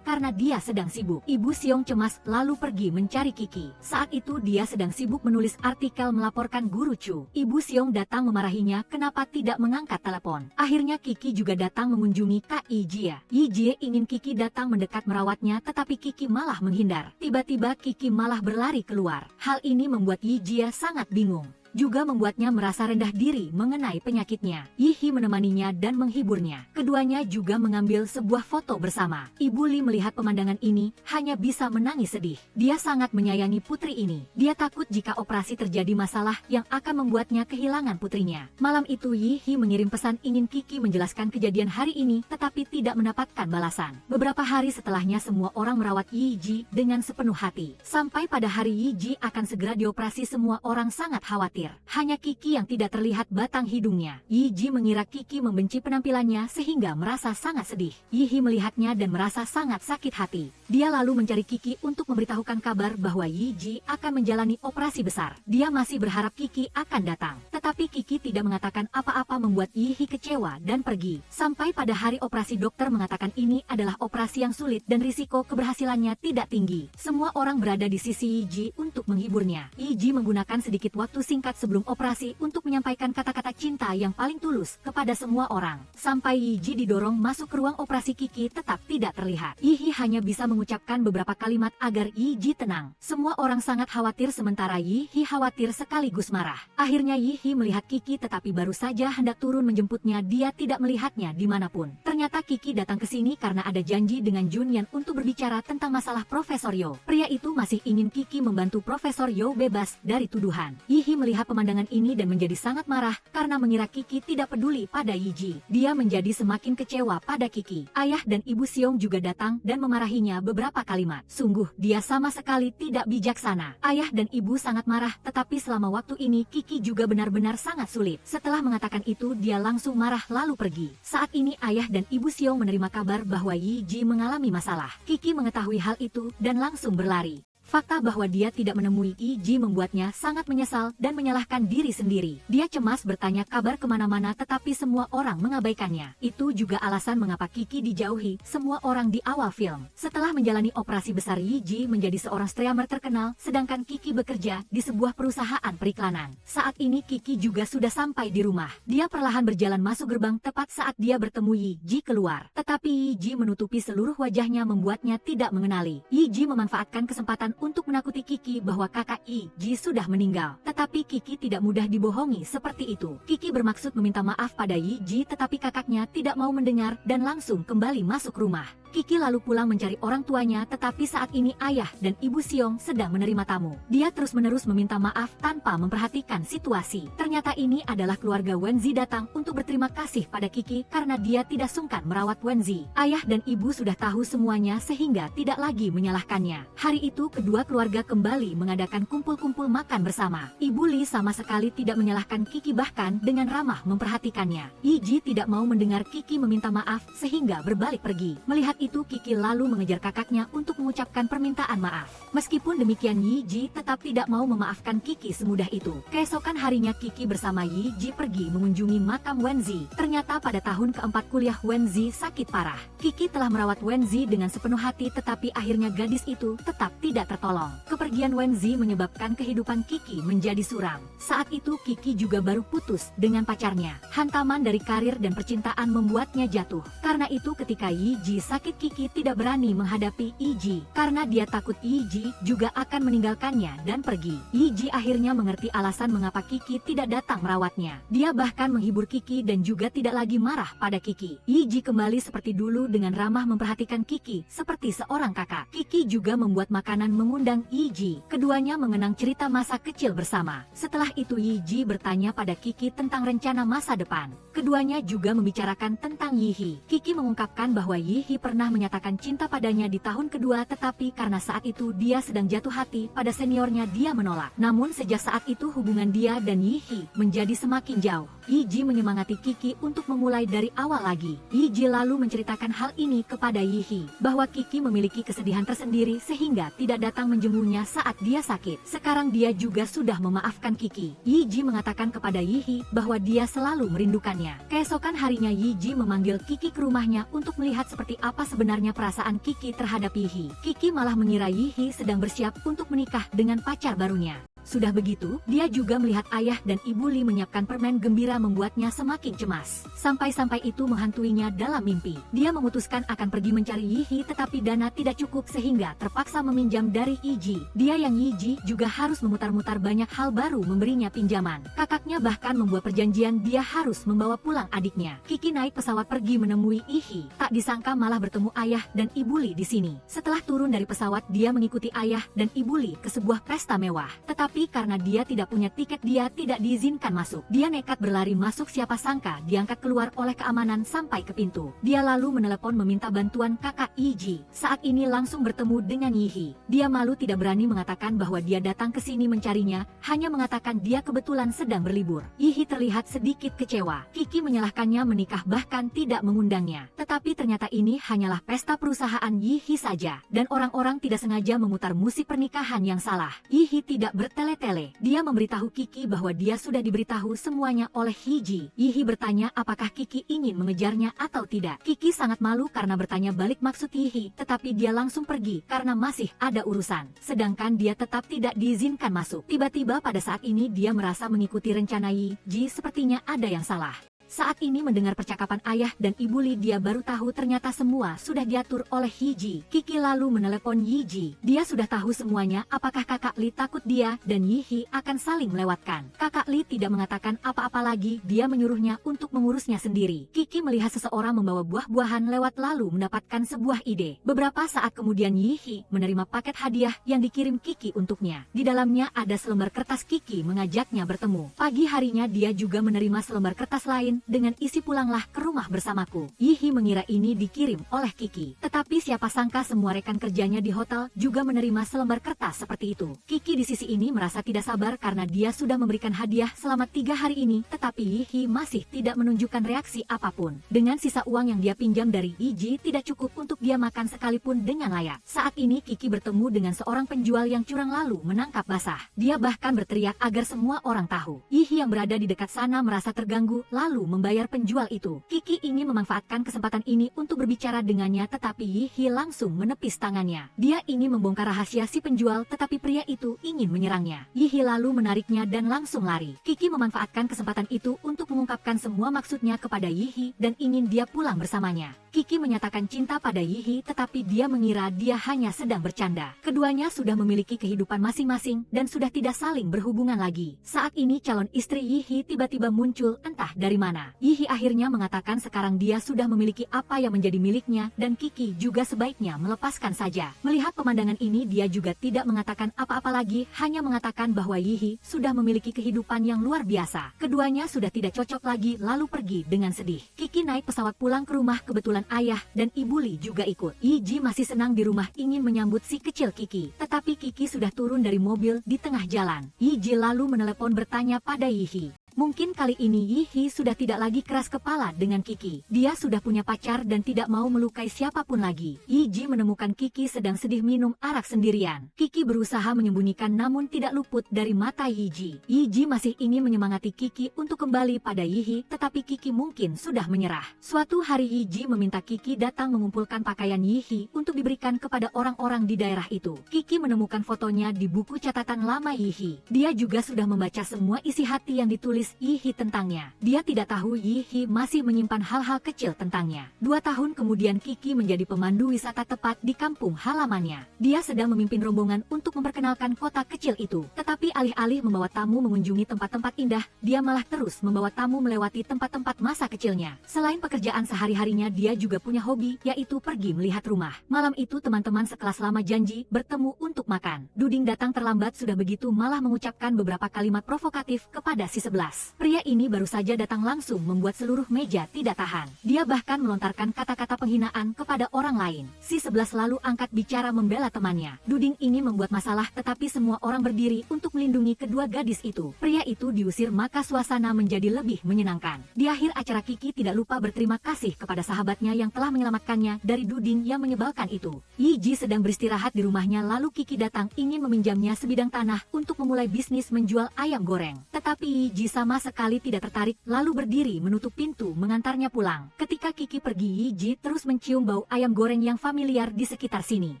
[SPEAKER 1] karena dia sedang sibuk. Ibu Xiong cemas lalu pergi mencari Kiki. Saat itu dia sedang sibuk menulis artikel melaporkan Guru Chu. Ibu Xiong datang memarahinya kenapa tidak mengangkat telepon. Akhirnya Kiki juga datang mengunjungi Kak Yijie. Yijie ingin Kiki datang mendekat merawatnya tetapi Kiki malah menghindar. Tiba-tiba Kiki malah berlari keluar. Hal ini membuat Yijie sangat bingung. Juga membuatnya merasa rendah diri mengenai penyakitnya. Yihi menemaninya dan menghiburnya. Keduanya juga mengambil sebuah foto bersama. Ibu Li melihat pemandangan ini, hanya bisa menangis sedih. Dia sangat menyayangi putri ini. Dia takut jika operasi terjadi masalah yang akan membuatnya kehilangan putrinya. Malam itu Yihi mengirim pesan ingin Kiki menjelaskan kejadian hari ini, tetapi tidak mendapatkan balasan. Beberapa hari setelahnya semua orang merawat Yiji dengan sepenuh hati. Sampai pada hari Yiji akan segera dioperasi semua orang sangat khawatir. Hanya Kiki yang tidak terlihat batang hidungnya. Yiji mengira Kiki membenci penampilannya sehingga merasa sangat sedih. Yihi melihatnya dan merasa sangat sakit hati. Dia lalu mencari Kiki untuk memberitahukan kabar bahwa Yiji akan menjalani operasi besar. Dia masih berharap Kiki akan datang. Tetapi Kiki tidak mengatakan apa-apa membuat Yihi kecewa dan pergi. Sampai pada hari operasi dokter mengatakan ini adalah operasi yang sulit dan risiko keberhasilannya tidak tinggi. Semua orang berada di sisi Yiji untuk menghiburnya. Yiji menggunakan sedikit waktu singkat sebelum operasi untuk menyampaikan kata-kata cinta yang paling tulus kepada semua orang. Sampai Yiji didorong masuk ke ruang operasi, Kiki tetap tidak terlihat. Yihi hanya bisa mengucapkan beberapa kalimat agar Yiji tenang. Semua orang sangat khawatir sementara Yihi khawatir sekaligus marah. Akhirnya Yihi melihat Kiki tetapi baru saja hendak turun menjemputnya dia tidak melihatnya dimanapun. Ternyata Kiki datang ke sini karena ada janji dengan Junyan untuk berbicara tentang masalah Profesor Yo. Pria itu masih ingin Kiki membantu Profesor Yo bebas dari tuduhan. Yihi melihat pemandangan ini dan menjadi sangat marah karena mengira Kiki tidak peduli pada Yiji. Dia menjadi semakin kecewa pada Kiki. Ayah dan Ibu Xiong juga datang dan memarahinya beberapa kalimat. Sungguh, dia sama sekali tidak bijaksana. Ayah dan Ibu sangat marah, tetapi selama waktu ini Kiki juga benar-benar sangat sulit. Setelah mengatakan itu, dia langsung marah lalu pergi. Saat ini Ayah dan Ibu Xiong menerima kabar bahwa Yiji mengalami masalah. Kiki mengetahui hal itu dan langsung berlari. Fakta bahwa dia tidak menemui Yiji membuatnya sangat menyesal dan menyalahkan diri sendiri. Dia cemas bertanya kabar kemana-mana tetapi semua orang mengabaikannya. Itu juga alasan mengapa Kiki dijauhi semua orang di awal film. Setelah menjalani operasi besar, Yiji menjadi seorang streamer terkenal, sedangkan Kiki bekerja di sebuah perusahaan periklanan. Saat ini Kiki juga sudah sampai di rumah. Dia perlahan berjalan masuk gerbang tepat saat dia bertemu Yiji keluar. Tetapi Yiji menutupi seluruh wajahnya membuatnya tidak mengenali. Yiji memanfaatkan kesempatan untuk menakuti Kiki bahwa kakak Yiji sudah meninggal. Tetapi Kiki tidak mudah dibohongi seperti itu. Kiki bermaksud meminta maaf pada Yiji tetapi kakaknya tidak mau mendengar dan langsung kembali masuk rumah. Kiki lalu pulang mencari orang tuanya tetapi saat ini Ayah dan Ibu Xiong sedang menerima tamu. Dia terus-menerus meminta maaf tanpa memperhatikan situasi. Ternyata ini adalah keluarga Wenzi datang untuk berterima kasih pada Kiki karena dia tidak sungkan merawat Wenzi. Ayah dan Ibu sudah tahu semuanya sehingga tidak lagi menyalahkannya. Hari itu kedua keluarga kembali mengadakan kumpul-kumpul makan bersama. Ibu Li sama sekali tidak menyalahkan Kiki bahkan dengan ramah memperhatikannya. Yiji tidak mau mendengar Kiki meminta maaf sehingga berbalik pergi. Melihat itu Kiki lalu mengejar kakaknya untuk mengucapkan permintaan maaf. Meskipun demikian Yiji tetap tidak mau memaafkan Kiki semudah itu. Keesokan harinya Kiki bersama Yiji pergi mengunjungi makam Wenzi. Ternyata pada tahun keempat kuliah Wenzi sakit parah. Kiki telah merawat Wenzi dengan sepenuh hati tetapi akhirnya gadis itu tetap tidak tertolong. Kepergian Wenzi menyebabkan kehidupan Kiki menjadi suram. Saat itu Kiki juga baru putus dengan pacarnya. Hantaman dari karir dan percintaan membuatnya jatuh. Karena itu ketika Yiji sakit Kiki tidak berani menghadapi Yiji karena dia takut Yiji juga akan meninggalkannya dan pergi. Yiji akhirnya mengerti alasan mengapa Kiki tidak datang merawatnya. Dia bahkan menghibur Kiki dan juga tidak lagi marah pada Kiki. Yiji kembali seperti dulu dengan ramah memperhatikan Kiki seperti seorang kakak. Kiki juga membuat makanan mengundang Yiji. Keduanya mengenang cerita masa kecil bersama. Setelah itu Yiji bertanya pada Kiki tentang rencana masa depan. Keduanya juga membicarakan tentang Yihi. Kiki mengungkapkan bahwa Yihi pernah menyatakan cinta padanya di tahun kedua tetapi karena saat itu dia sedang jatuh hati pada seniornya dia menolak. Namun sejak saat itu hubungan dia dan Yihi menjadi semakin jauh. Yiji menyemangati Kiki untuk memulai dari awal lagi. Yiji lalu menceritakan hal ini kepada Yihi bahwa Kiki memiliki kesedihan tersendiri sehingga tidak datang menjemputnya saat dia sakit. Sekarang dia juga sudah memaafkan Kiki. Yiji mengatakan kepada Yihi bahwa dia selalu merindukannya. Keesokan harinya Yiji memanggil Kiki ke rumahnya untuk melihat seperti apa sebenarnya perasaan Kiki terhadap Yihi. Kiki malah mengira Yihi sedang bersiap untuk menikah dengan pacar barunya. Sudah begitu, dia juga melihat Ayah dan Ibu Li menyiapkan permen gembira membuatnya semakin cemas. Sampai-sampai itu menghantuinya dalam mimpi. Dia memutuskan akan pergi mencari Yihi tetapi dana tidak cukup sehingga terpaksa meminjam dari Yiji. Dia yang Yiji juga harus memutar-mutar banyak hal baru memberinya pinjaman. Kakaknya bahkan membuat perjanjian dia harus membawa pulang adiknya. Kiki naik pesawat pergi menemui Yihi. Tak disangka malah bertemu Ayah dan Ibu Li di sini. Setelah turun dari pesawat dia mengikuti Ayah dan Ibu Li ke sebuah pesta mewah. Tetapi karena dia tidak punya tiket dia tidak diizinkan masuk. Dia nekat berlari masuk siapa sangka diangkat keluar oleh keamanan sampai ke pintu. Dia lalu menelepon meminta bantuan kakak Yiji. Saat ini langsung bertemu dengan Yihi. Dia malu tidak berani mengatakan bahwa dia datang ke sini mencarinya, hanya mengatakan dia kebetulan sedang berlibur. Yihi terlihat sedikit kecewa. Kiki menyalahkannya menikah bahkan tidak mengundangnya. Tetapi ternyata ini hanyalah pesta perusahaan Yihi saja. Dan orang-orang tidak sengaja memutar musik pernikahan yang salah. Yihi tidak bertele-tele. Dia memberitahu Kiki bahwa dia sudah diberitahu semuanya oleh Yiji. Yihi bertanya apakah Kiki ingin mengejarnya atau tidak. Kiki sangat malu karena bertanya balik maksud Yihi, tetapi dia langsung pergi karena masih ada urusan. Sedangkan dia tetap tidak diizinkan masuk. Tiba-tiba pada saat ini dia merasa mengikuti rencana Yiji, sepertinya ada yang salah. Saat ini mendengar percakapan ayah dan ibu Li, dia baru tahu ternyata semua sudah diatur oleh Yiji. Kiki lalu menelepon Yiji. Dia sudah tahu semuanya, apakah kakak Li takut dia dan Yihi akan saling melewatkan. Kakak Li tidak mengatakan apa-apa lagi, dia menyuruhnya untuk mengurusnya sendiri. Kiki melihat seseorang membawa buah-buahan lewat lalu mendapatkan sebuah ide. Beberapa saat kemudian Yihi menerima paket hadiah yang dikirim Kiki untuknya. Di dalamnya ada selembar kertas. Kiki mengajaknya bertemu. Pagi harinya dia juga menerima selembar kertas lain dengan isi pulanglah ke rumah bersamaku. Yihi mengira ini dikirim oleh Kiki. Tetapi siapa sangka semua rekan kerjanya di hotel juga menerima selembar kertas seperti itu. Kiki di sisi ini merasa tidak sabar karena dia sudah memberikan hadiah selama 3 hari ini, tetapi Yihi masih tidak menunjukkan reaksi apapun. Dengan sisa uang yang dia pinjam dari Yiji tidak cukup untuk dia makan sekalipun dengan layak. Saat ini Kiki bertemu dengan seorang penjual yang curang lalu menangkap basah. Dia bahkan berteriak agar semua orang tahu. Yihi yang berada di dekat sana merasa terganggu lalu membayar penjual itu. Kiki ingin memanfaatkan kesempatan ini untuk berbicara dengannya, tetapi Yihi langsung menepis tangannya. Dia ingin membongkar rahasia si penjual, tetapi pria itu ingin menyerangnya. Yihi lalu menariknya dan langsung lari. Kiki memanfaatkan kesempatan itu untuk mengungkapkan semua maksudnya kepada Yihi dan ingin dia pulang bersamanya. Kiki menyatakan cinta pada Yihi, tetapi dia mengira dia hanya sedang bercanda. Keduanya sudah memiliki kehidupan masing-masing dan sudah tidak saling berhubungan lagi. Saat ini calon istri Yihi tiba-tiba muncul entah dari mana. Yihi akhirnya mengatakan sekarang dia sudah memiliki apa yang menjadi miliknya dan Kiki juga sebaiknya melepaskan saja. Melihat pemandangan ini dia juga tidak mengatakan apa-apa lagi, hanya mengatakan bahwa Yihi sudah memiliki kehidupan yang luar biasa. Keduanya sudah tidak cocok lagi lalu pergi dengan sedih. Kiki naik pesawat pulang ke rumah, kebetulan ayah dan ibu Li juga ikut. Yiji masih senang di rumah ingin menyambut si kecil Kiki, tetapi Kiki sudah turun dari mobil di tengah jalan. Yiji lalu menelepon bertanya pada Yihi. Mungkin kali ini Yihi sudah tidak lagi keras kepala dengan Kiki. Dia sudah punya pacar dan tidak mau melukai siapapun lagi. Yiji menemukan Kiki sedang sedih minum arak sendirian. Kiki berusaha menyembunyikan namun tidak luput dari mata Yiji. Yiji masih ingin menyemangati Kiki untuk kembali pada Yihi, tetapi Kiki mungkin sudah menyerah. Suatu hari Yiji meminta Kiki datang mengumpulkan pakaian Yihi untuk diberikan kepada orang-orang di daerah itu. Kiki menemukan fotonya di buku catatan lama Yihi. Dia juga sudah membaca semua isi hati yang ditulis Yihi tentangnya. Dia tidak tahu Yihi masih menyimpan hal-hal kecil tentangnya. 2 tahun kemudian Kiki menjadi pemandu wisata tepat di kampung halamannya. Dia sedang memimpin rombongan untuk memperkenalkan kota kecil itu. Tetapi alih-alih membawa tamu mengunjungi tempat-tempat indah, dia malah terus membawa tamu melewati tempat-tempat masa kecilnya. Selain pekerjaan sehari-harinya, dia juga punya hobi, yaitu pergi melihat rumah. Malam itu teman-teman sekelas lama janji bertemu untuk makan. Duding datang terlambat sudah begitu malah mengucapkan beberapa kalimat provokatif kepada si 11. Pria ini baru saja datang langsung membuat seluruh meja tidak tahan. Dia bahkan melontarkan kata-kata penghinaan kepada orang lain. Si 11 lalu angkat bicara membela temannya. Duding ingin membuat masalah, tetapi semua orang berdiri untuk melindungi kedua gadis itu. Pria itu diusir maka suasana menjadi lebih menyenangkan. Di akhir acara Kiki tidak lupa berterima kasih kepada sahabatnya yang telah menyelamatkannya dari Duding yang menyebalkan itu. Yiji sedang beristirahat di rumahnya lalu Kiki datang ingin meminjamnya sebidang tanah untuk memulai bisnis menjual ayam goreng. Tetapi Yiji sama sekali tidak tertarik, lalu berdiri menutup pintu mengantarnya pulang. Ketika Kiki pergi, Yiji terus mencium bau ayam goreng yang familiar di sekitar sini.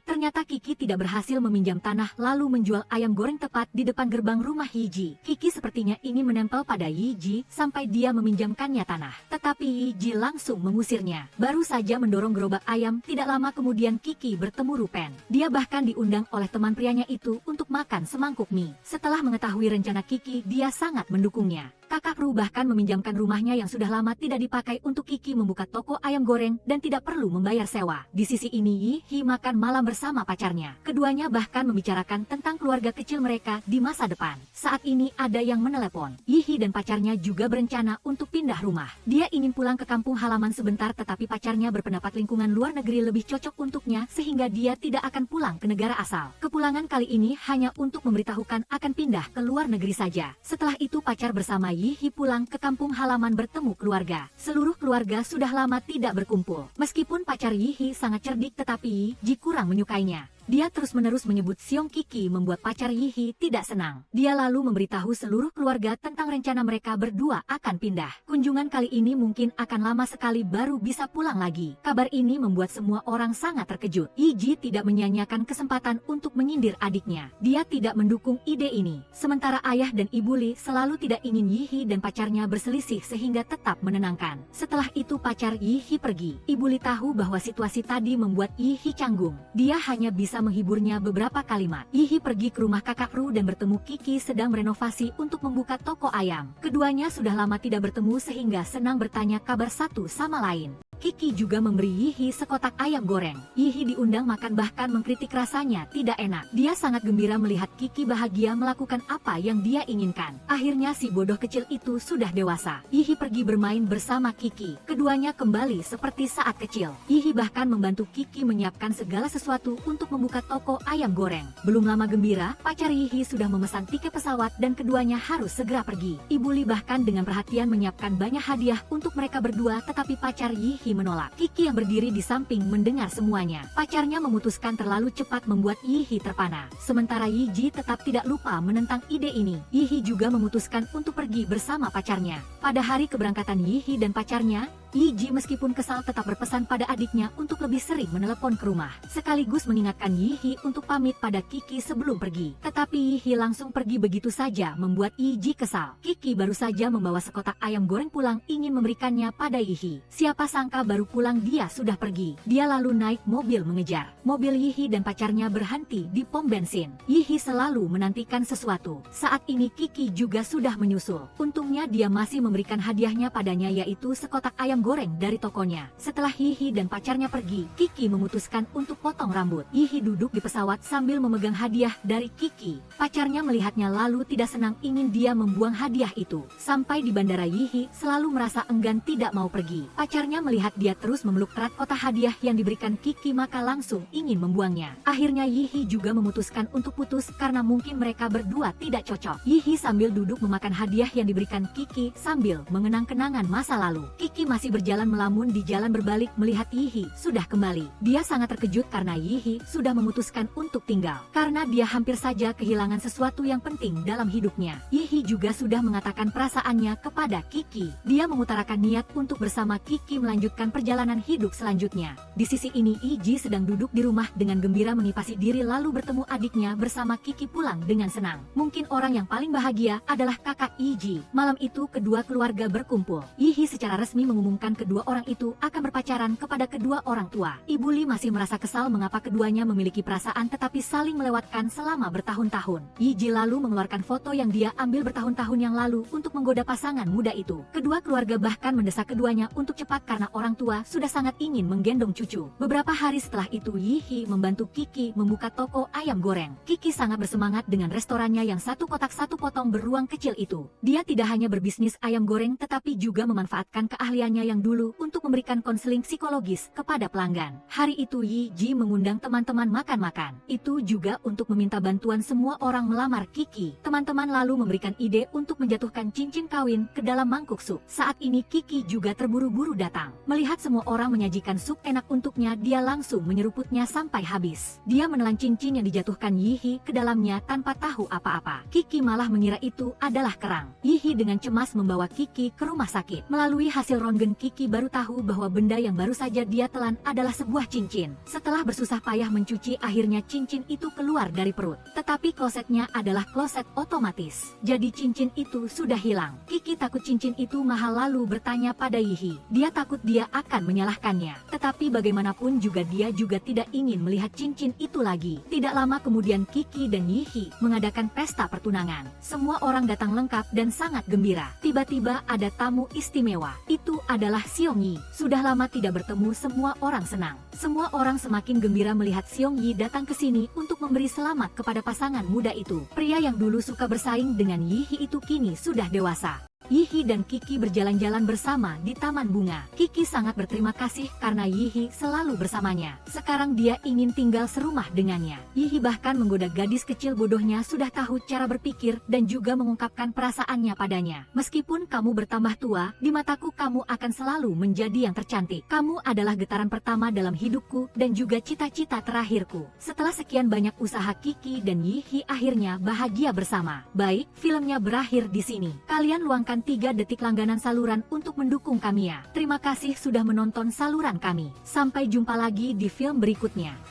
[SPEAKER 1] Ternyata Kiki tidak berhasil meminjam tanah lalu menjual ayam goreng tepat di depan gerbang rumah Yiji. Kiki sepertinya ingin menempel pada Yiji sampai dia meminjamkannya tanah. Tetapi Yiji langsung mengusirnya. Baru saja mendorong gerobak ayam, tidak lama kemudian Kiki bertemu Rupen. Dia bahkan diundang oleh teman prianya itu untuk makan semangkuk mie. Setelah mengetahui rencana Kiki, dia sangat mendukungnya. Kakak Ru bahkan meminjamkan rumahnya yang sudah lama tidak dipakai untuk Kiki membuka toko ayam goreng dan tidak perlu membayar sewa. Di sisi ini Yihi makan malam bersama pacarnya. Keduanya bahkan membicarakan tentang keluarga kecil mereka di masa depan. Saat ini ada yang menelepon. Yihi dan pacarnya juga berencana untuk pindah rumah. Dia ingin pulang ke kampung halaman sebentar, tetapi pacarnya berpendapat lingkungan luar negeri lebih cocok untuknya sehingga dia tidak akan pulang ke negara asal. Kepulangan kali ini hanya untuk memberitahukan akan pindah ke luar negeri saja. Setelah itu pacar bersama Yihi pulang ke kampung halaman bertemu keluarga. Seluruh keluarga sudah lama tidak berkumpul. Meskipun pacar Yihi sangat cerdik, tetapi Yiji kurang menyukainya. Dia terus-menerus menyebut Xiong Kiki membuat pacar Yihi tidak senang. Dia lalu memberitahu seluruh keluarga tentang rencana mereka berdua akan pindah. Kunjungan kali ini mungkin akan lama sekali baru bisa pulang lagi. Kabar ini membuat semua orang sangat terkejut. Yiji tidak menyia-nyiakan kesempatan untuk menyindir adiknya. Dia tidak mendukung ide ini. Sementara ayah dan ibu Li selalu tidak ingin Yihi dan pacarnya berselisih sehingga tetap menenangkan. Setelah itu pacar Yihi pergi. Ibu Li tahu bahwa situasi tadi membuat Yihi canggung. Dia hanya bisa menghiburnya beberapa kalimat. Yihi pergi ke rumah kakak Ru dan bertemu Kiki sedang merenovasi untuk membuka toko ayam. Keduanya sudah lama tidak bertemu sehingga senang bertanya kabar satu sama lain. Kiki juga memberi Yihi sekotak ayam goreng. Yihi diundang makan bahkan mengkritik rasanya tidak enak. Dia sangat gembira melihat Kiki bahagia melakukan apa yang dia inginkan. Akhirnya si bodoh kecil itu sudah dewasa. Yihi pergi bermain bersama Kiki. Keduanya kembali seperti saat kecil. Yihi bahkan membantu Kiki menyiapkan segala sesuatu untuk membuka toko ayam goreng. Belum lama gembira, pacar Yihi sudah memesan tiket pesawat dan keduanya harus segera pergi. Ibu Li bahkan dengan perhatian menyiapkan banyak hadiah untuk mereka berdua, tetapi pacar Yihi menolak. Kiki yang berdiri di samping mendengar semuanya. Pacarnya memutuskan terlalu cepat membuat Yihi terpana. Sementara Yiji tetap tidak lupa menentang ide ini. Yihi juga memutuskan untuk pergi bersama pacarnya. Pada hari keberangkatan Yihi dan pacarnya, Yiji meskipun kesal tetap berpesan pada adiknya untuk lebih sering menelepon ke rumah, sekaligus mengingatkan Yihi untuk pamit pada Kiki sebelum pergi. Tetapi Yihi langsung pergi begitu saja membuat Yiji kesal. Kiki baru saja membawa sekotak ayam goreng pulang ingin memberikannya pada Yihi. Siapa sangka baru pulang dia sudah pergi. Dia lalu naik mobil mengejar. Mobil Yihi dan pacarnya berhenti di pom bensin. Yihi selalu menantikan sesuatu. Saat ini Kiki juga sudah menyusul. Untungnya dia masih memberikan hadiahnya padanya, yaitu sekotak ayam goreng dari tokonya. Setelah Yihi dan pacarnya pergi, Kiki memutuskan untuk potong rambut. Yihi duduk di pesawat sambil memegang hadiah dari Kiki. Pacarnya melihatnya lalu tidak senang ingin dia membuang hadiah itu. Sampai di bandara Yihi selalu merasa enggan tidak mau pergi. Pacarnya melihat dia terus memeluk erat kotak hadiah yang diberikan Kiki maka langsung ingin membuangnya. Akhirnya Yihi juga memutuskan untuk putus karena mungkin mereka berdua tidak cocok. Yihi sambil duduk memakan hadiah yang diberikan Kiki sambil mengenang kenangan masa lalu. Kiki masih berjalan melamun di jalan berbalik melihat Yihi sudah kembali. Dia sangat terkejut karena Yihi sudah memutuskan untuk tinggal. Karena dia hampir saja kehilangan sesuatu yang penting dalam hidupnya. Yihi juga sudah mengatakan perasaannya kepada Kiki. Dia mengutarakan niat untuk bersama Kiki melanjutkan perjalanan hidup selanjutnya. Di sisi ini Yiji sedang duduk di rumah dengan gembira mengipasi diri lalu bertemu adiknya bersama Kiki pulang dengan senang. Mungkin orang yang paling bahagia adalah kakak Yiji. Malam itu kedua keluarga berkumpul. Yihi secara resmi mengumumkan kedua orang itu akan berpacaran kepada kedua orang tua. Ibu Li masih merasa kesal mengapa keduanya memiliki perasaan tetapi saling melewatkan selama bertahun-tahun. Yiji lalu mengeluarkan foto yang dia ambil bertahun-tahun yang lalu untuk menggoda pasangan muda itu. Kedua keluarga bahkan mendesak keduanya untuk cepat karena orang tua sudah sangat ingin menggendong cucu. Beberapa hari setelah itu Yihi membantu Kiki membuka toko ayam goreng. Kiki sangat bersemangat dengan restorannya yang satu kotak satu potong beruang kecil itu. Dia tidak hanya berbisnis ayam goreng tetapi juga memanfaatkan keahliannya yang dulu untuk memberikan konseling psikologis kepada pelanggan. Hari itu Yiji mengundang teman-teman makan-makan. Itu juga untuk meminta bantuan semua orang melamar Kiki. Teman-teman lalu memberikan ide untuk menjatuhkan cincin kawin ke dalam mangkuk sup. Saat ini Kiki juga terburu-buru datang. Melihat semua orang menyajikan sup enak untuknya, dia langsung menyeruputnya sampai habis. Dia menelan cincin yang dijatuhkan Yihi ke dalamnya tanpa tahu apa-apa. Kiki malah mengira itu adalah kerang. Yihi dengan cemas membawa Kiki ke rumah sakit. Melalui hasil rongen Kiki baru tahu bahwa benda yang baru saja dia telan adalah sebuah cincin. Setelah bersusah payah mencuci, akhirnya cincin itu keluar dari perut. Tetapi klosetnya adalah kloset otomatis. Jadi cincin itu sudah hilang. Kiki takut cincin itu mahal lalu bertanya pada Yihi. Dia takut dia akan menyalahkannya. Tetapi bagaimanapun juga dia juga tidak ingin melihat cincin itu lagi. Tidak lama kemudian Kiki dan Yihi mengadakan pesta pertunangan. Semua orang datang lengkap dan sangat gembira. Tiba-tiba ada tamu istimewa. Itu adalah Xiong Yi. Sudah lama tidak bertemu, semua orang senang. Semua orang semakin gembira melihat Xiong Yi datang ke sini untuk memberi selamat kepada pasangan muda itu. Pria yang dulu suka bersaing dengan Yihi itu kini sudah dewasa. Yihi dan Kiki berjalan-jalan bersama di taman bunga. Kiki sangat berterima kasih karena Yihi selalu bersamanya. Sekarang dia ingin tinggal serumah dengannya. Yihi bahkan menggoda gadis kecil bodohnya sudah tahu cara berpikir dan juga mengungkapkan perasaannya padanya. Meskipun kamu bertambah tua, di mataku kamu akan selalu menjadi yang tercantik. Kamu adalah getaran pertama dalam hidupku dan juga cita-cita terakhirku. Setelah sekian banyak usaha, Kiki dan Yihi akhirnya bahagia bersama. Baik, filmnya berakhir di sini. Kalian luangkan 3 detik langganan saluran untuk mendukung kami ya. Terima kasih sudah menonton saluran kami. Sampai jumpa lagi di film berikutnya.